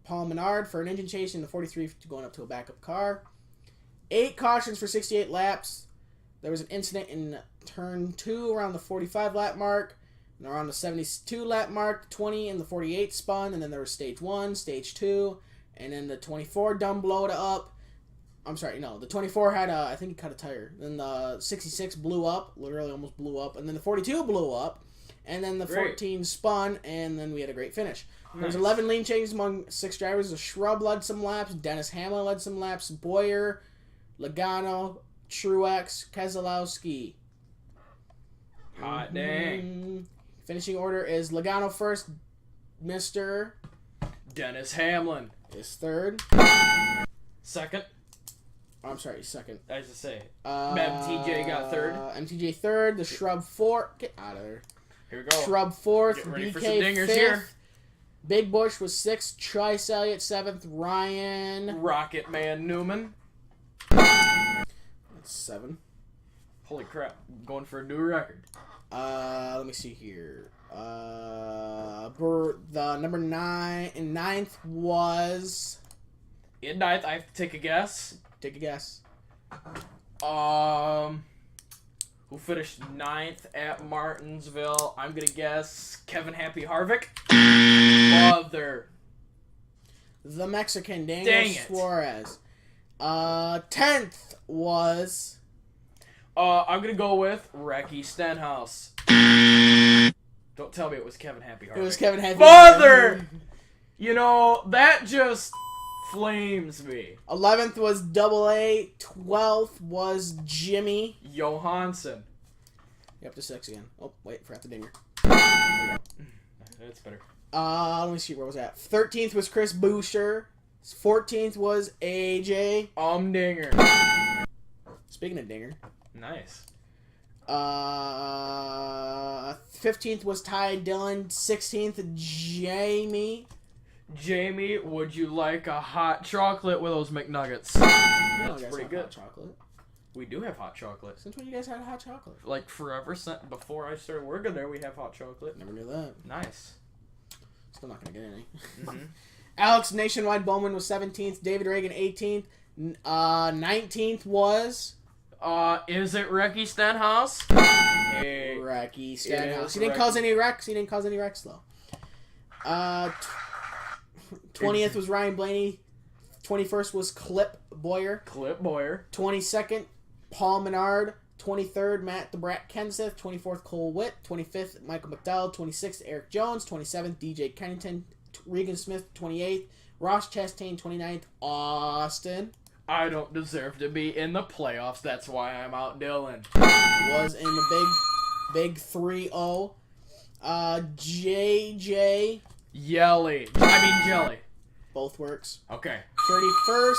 Paul Menard for an engine change, and the 43 going up to a backup car. 8 cautions for 68 laps. There was an incident in turn 2 around the 45 lap mark. And around the 72 lap mark, 20 in the 48 spun. And then there was stage 1, stage 2. And then the 24 dumb blowed up. I'm sorry, no. The 24 had I think he cut a tire. Then the 66 blew up. Literally almost blew up. And then the 42 blew up. And then the 14 spun. And then we had a great finish. Nice. There was 11 lane changes among 6 drivers. The Shrub led some laps. Dennis Hamlin led some laps. Boyer, Logano, Truex, Keselowski. Hot dang. Finishing order is Logano first. Mr. Dennis Hamlin is third. Second. Oh, I'm sorry, second. I was to say. MTJ got third. MTJ third. The Shrub fourth. Get out of there. Here we go. Shrub fourth. Get ready BK for some dingers fifth. here. Big Bush was sixth. Chase Elliott seventh. Ryan. Rocket Man Newman. That's 7. Holy crap. Going for a new record. Let me see here. The number 9 and 9th was. In 9th, I have to take a guess. Take a guess. Who finished 9th at Martinsville? I'm gonna guess Kevin Happy Harvick. Mother. The Mexican Daniel Suarez. 10th was. I'm gonna go with Ricky Stenhouse. Don't tell me it was Kevin Happy Harvick. It was Kevin Happy Mother! You know, that just flames me. 11th was Double A. 12th was Jimmy Johansson. You're up to 6 again. Oh, wait, forgot the dinger. That's better. Let me see, where was that? 13th was Chris Buescher. 14th was AJ. Dinger. Speaking of dinger. Nice. 15th was Ty Dillon. 16th, Jamie. Jamie, would you like a hot chocolate with those McNuggets? That's pretty good. Hot chocolate. We do have hot chocolate. Since when you guys had hot chocolate? Like forever. Before I started working there, we have hot chocolate. Never knew that. Nice. Still not gonna get any. Mm-hmm. Alex Nationwide Bowman was 17th. David Reagan 18th. 19th was. Is it Ricky Stenhouse? Hey, Ricky Stenhouse. He didn't cause any wrecks. He didn't cause any wrecks though. 20th was Ryan Blaney. 21st was Clip Boyer. 22nd, Paul Menard. 23rd, Matt the Brat Kenseth. 24th, Cole Witt. 25th, Michael McDowell. 26th, Eric Jones. 27th, DJ Kennington. Regan Smith. 28th, Ross Chastain. 29th, Austin. I don't deserve to be in the playoffs. That's why I'm out Dylan. Was in the big 3-0. JJ. Jelly. Both works. Okay. 31st.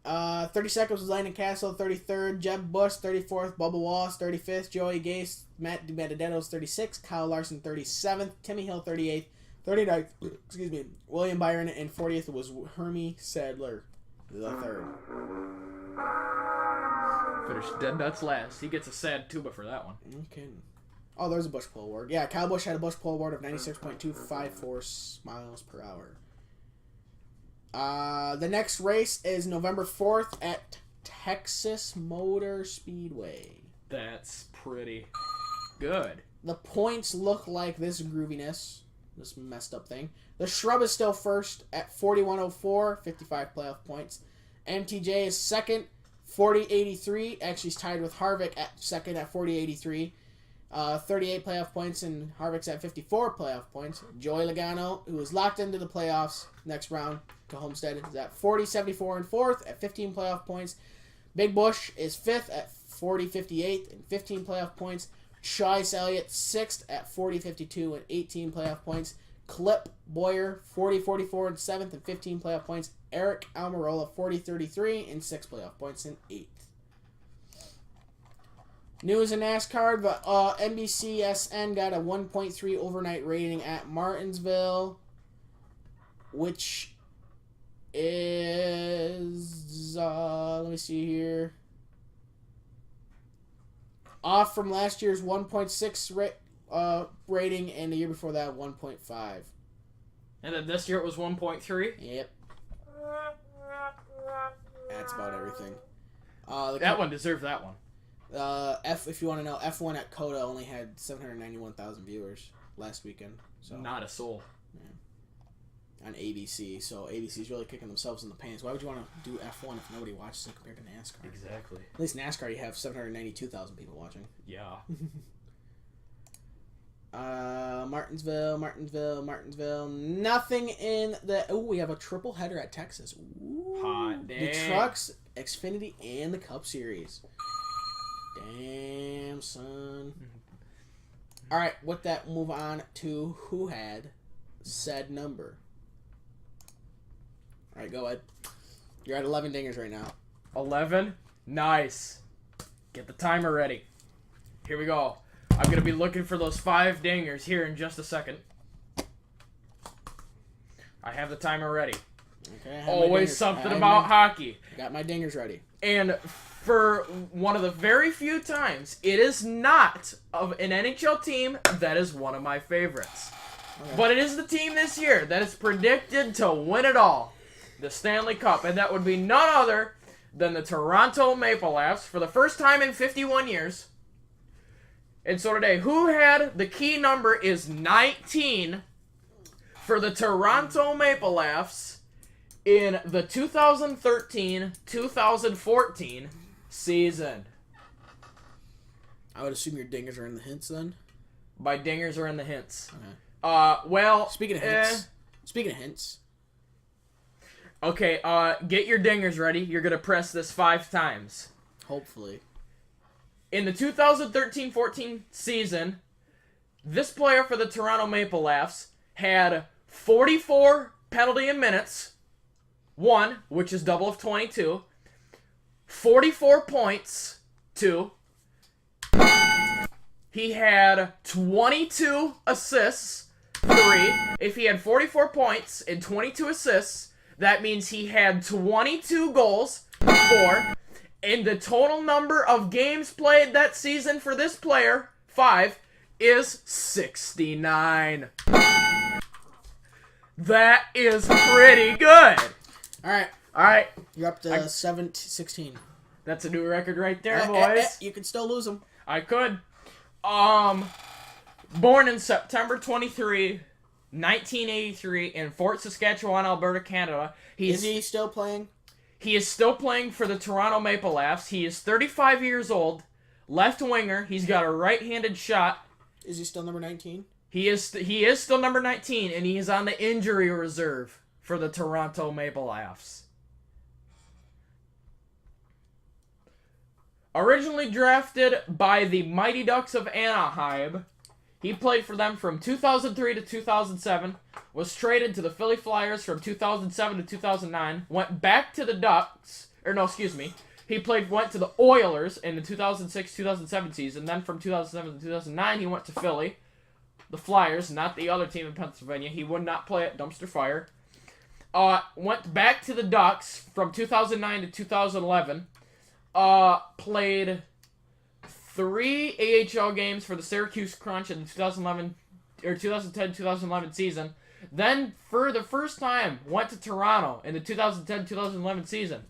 32nd was Landon Castle. 33rd, Jeb Bush. 34th, Bubba Wallace. 35th, Joey Gase. Matt DiBenedetto's 36th. Kyle Larson 37th. Timmy Hill 38th. 39th, excuse me, William Byron. And 40th was Hermie Sadler, the third. Finished dead nuts last. He gets a sad tuba for that one. Okay. Oh, there's a Bush Pull Award. Yeah, Kyle Busch had a Bush Pull Award of 96.254 miles per hour. The next race is November 4th at Texas Motor Speedway. That's pretty good. The points look like this grooviness, this messed up thing. The Shrub is still first at 4104, 55 playoff points. MTJ is second, 4083. Actually, he's tied with Harvick at second at 4083. 38 playoff points, and Harvick's at 54 playoff points. Joey Logano, who is locked into the playoffs next round to Homestead, is at 40-74 and 4th at 15 playoff points. Big Bush is 5th at 40-58 and 15 playoff points. Chase Elliott 6th at 40-52 and 18 playoff points. Clip Boyer 40-44 and 7th and 15 playoff points. Eric Almirola 40-33 and 6 playoff points in 8th. News in NASCAR, the NBCSN got a 1.3 overnight rating at Martinsville, which is, let me see here, off from last year's 1.6 rating, and the year before that, 1.5. And then this year it was 1.3? Yep. That's about everything. That one deserved that one. If you want to know, F1 at Coda only had 791,000 viewers last weekend. So Not a soul. On ABC, so ABC's really kicking themselves in the pants. Why would you want to do F1 if nobody watches it compared to NASCAR? Exactly. At least NASCAR, you have 792,000 people watching. Yeah. Martinsville. Nothing in the... Oh, we have a triple header at Texas. Ooh, Hot the dang. Trucks, Xfinity, and the Cup Series. Damn, son. All right, with that, move on to who had said number. All right, go ahead. You're at 11 dingers right now. 11? Nice. Get the timer ready. Here we go. I'm going to be looking for those 5 dingers here in just a second. I have the timer ready. Okay. Always something about hockey. Got my dingers ready. And for one of the very few times, it is not of an NHL team that is one of my favorites. Okay. But it is the team this year that is predicted to win it all. The Stanley Cup. And that would be none other than the Toronto Maple Leafs for the first time in 51 years. And so today, who had the key number is 19 for the Toronto Maple Leafs in the 2013-2014 season. I would assume your dingers are in the hints then. My dingers are in the hints. Okay. Well... Speaking of hints. Okay, get your dingers ready. You're going to press this 5 times. Hopefully. In the 2013-14 season, this player for the Toronto Maple Leafs had 44 penalty minutes, 1, which is double of 22, 44 points, 2. He had 22 assists, 3. If he had 44 points and 22 assists, that means he had 22 goals, 4. And the total number of games played that season for this player, 5, is 69. That is pretty good. All right. You're up to 16. That's a new record right there, boys. You can still lose them. I could. Born in September 23, 1983 in Fort Saskatchewan, Alberta, Canada. Is he still playing? He is still playing for the Toronto Maple Leafs. He is 35 years old, left winger. He's got a right-handed shot. Is he still number 19? He is still number 19, and he is on the injury reserve for the Toronto Maple Leafs. Originally drafted by the Mighty Ducks of Anaheim, he played for them from 2003 to 2007, was traded to the Philly Flyers from 2007 to 2009, went back to the Ducks, he went to the Oilers in the 2006-2007 season, then from 2007 to 2009 he went to Philly, the Flyers, not the other team in Pennsylvania. He would not play at Dumpster Fire. Went back to the Ducks from 2009 to 2011, played 3 AHL games for the Syracuse Crunch in the 2010-2011 season. Then, for the first time, went to Toronto in the 2010-2011 season.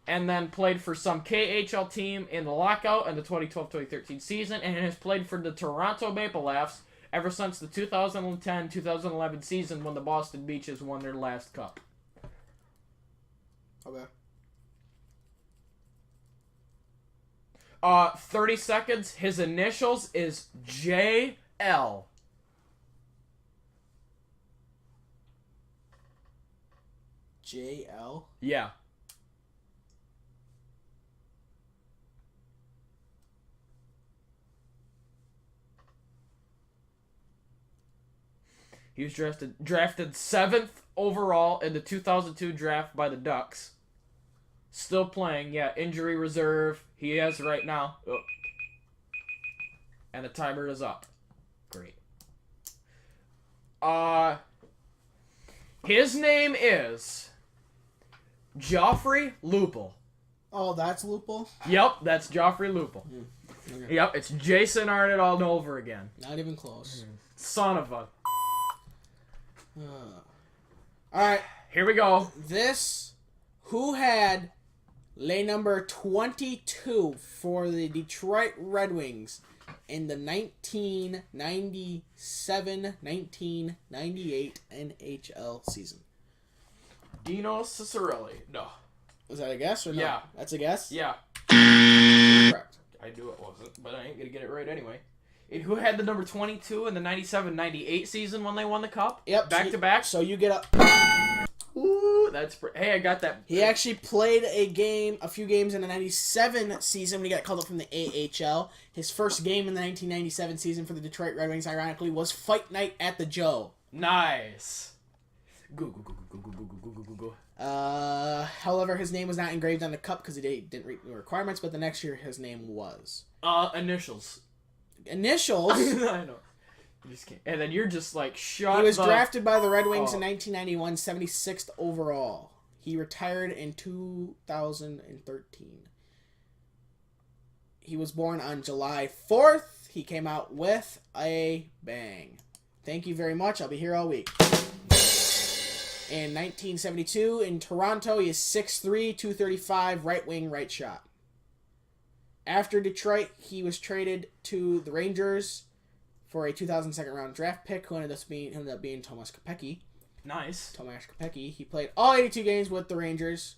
And then played for some KHL team in the lockout in the 2012-2013 season. And has played for the Toronto Maple Leafs ever since the 2010-2011 season when the Boston Beaches won their last cup. Okay. 30 seconds. His initials is JL. JL? Yeah. He was drafted 7th overall in the 2002 draft by the Ducks. Still playing, yeah, injury reserve. He has right now. Oh. And the timer is up. Great. His name is Joffrey Lupul. Oh, that's Lupul? Yep, that's Joffrey Lupul. Okay. Yep, it's Jason Arnott all over again. Not even close. Son of a... Alright. Here we go. Who had Lay number 22 for the Detroit Red Wings in the 1997-1998 NHL season. Dino Ciccarelli. No. Was that a guess or no? Yeah. That's a guess? Yeah. Correct. I knew it wasn't, but I ain't going to get it right anyway. And who had the number 22 in the 97-98 season when they won the Cup? Yep. Back to back? So you get a... Ooh, that's... Hey, I got that. He actually played a few games in the 97 season when he got called up from the AHL. His first game in the 1997 season for the Detroit Red Wings, ironically, was Fight Night at the Joe. Nice. Go. However, his name was not engraved on the cup because he didn't meet the requirements, but the next year his name was. Initials. Initials? I know. I'm just kidding. And then you're just like, shut up. He was drafted by the Red Wings in 1991, 76th overall. He retired in 2013. He was born on July 4th. He came out with a bang. Thank you very much. I'll be here all week. In 1972, in Toronto, he is 6'3", 235, right wing, right shot. After Detroit, he was traded to the Rangers for a 2002 round draft pick, who ended up being Tomas Kopecky. Nice. Tomas Kopecky. He played all 82 games with the Rangers,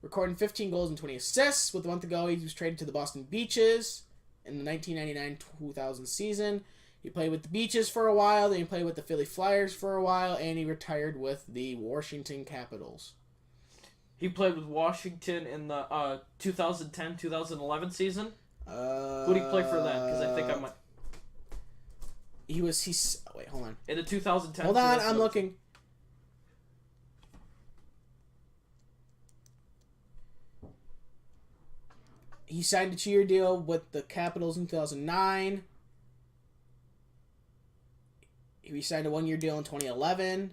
recording 15 goals and 20 assists. With a month ago, he was traded to the Boston Beaches in the 1999-2000 season. He played with the Beaches for a while, then he played with the Philly Flyers for a while, and he retired with the Washington Capitals. He played with Washington in the 2010-2011 season? Who did he play for then? Because I think I might... Wait, hold on. In the 2010... Hold on, I'm looking. He signed a 2-year deal with the Capitals in 2009. He signed a 1-year deal in 2011.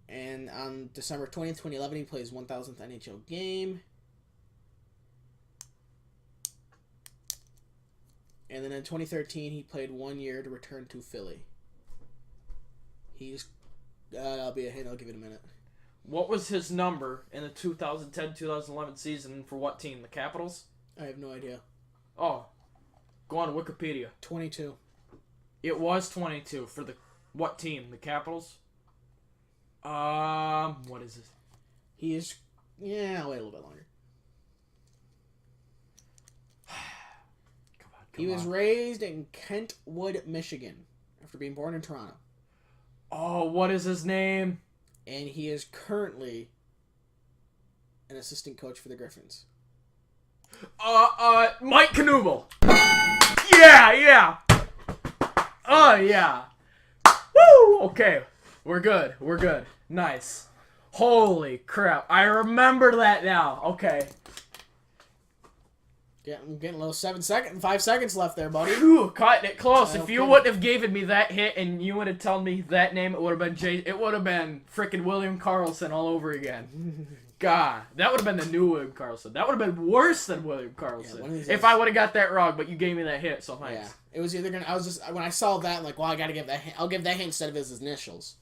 And on December 20th, 2011, he plays 1,000th NHL game. And then in 2013, he played 1 year to return to Philly. I'll be a hint, I'll give it a minute. What was his number in the 2010-2011 season and for what team? The Capitals? I have no idea. Oh. Go on to Wikipedia. 22. It was 22 for the... What team? The Capitals? What is this? He is... Yeah, I'll wait a little bit longer. He was raised in Kentwood, Michigan, after being born in Toronto. Oh, what is his name? And he is currently an assistant coach for the Griffins. Mike Knuble. Yeah. Oh, yeah. Woo! Okay. We're good. Nice. Holy crap. I remember that now. Okay. I'm getting a little 5 seconds left there, buddy. Ooh, cutting it close. If you Okay. wouldn't have given me that hit and you would have told me that name, it would have been frickin' William Karlsson all over again. God, that would have been the new William Karlsson. That would have been worse than William Karlsson if I would have got that wrong. But you gave me that hit, so thanks. Yeah, it was either gonna. When I saw that, I'm like, well, I gotta give that hint. I'll give that hint instead of his initials.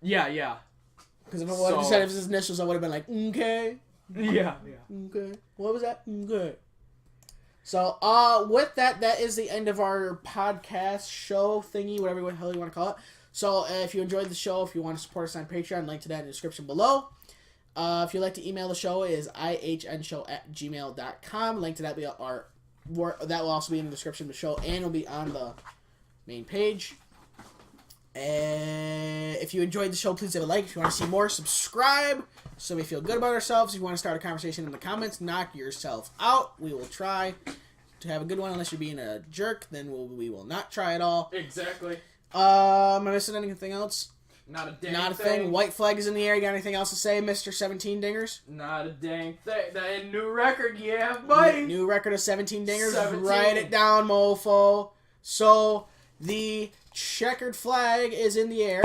Yeah. Because if I would have said his initials, I would have been like, okay. Yeah. Okay. What was that? Okay. So, with that is the end of our podcast show thingy, whatever the hell you want to call it. So, if you enjoyed the show, if you want to support us on Patreon, link to that in the description below. If you'd like to email the show, it is ihnshow@gmail.com. Link to that that will also be in the description of the show, and it'll be on the main page. If you enjoyed the show, please leave a like. If you want to see more, subscribe so we feel good about ourselves. If you want to start a conversation in the comments, knock yourself out. We will try to have a good one. Unless you're being a jerk, then we will not try at all. Exactly. Am I missing anything else? Not a dang Not a thing. thing. White flag is in the air. You got anything else to say, Mr. 17 Dingers? Not a dang thing. That new record, yeah, buddy. New record of 17 Dingers. 17. Write it down, mofo. So, the checkered flag is in the air.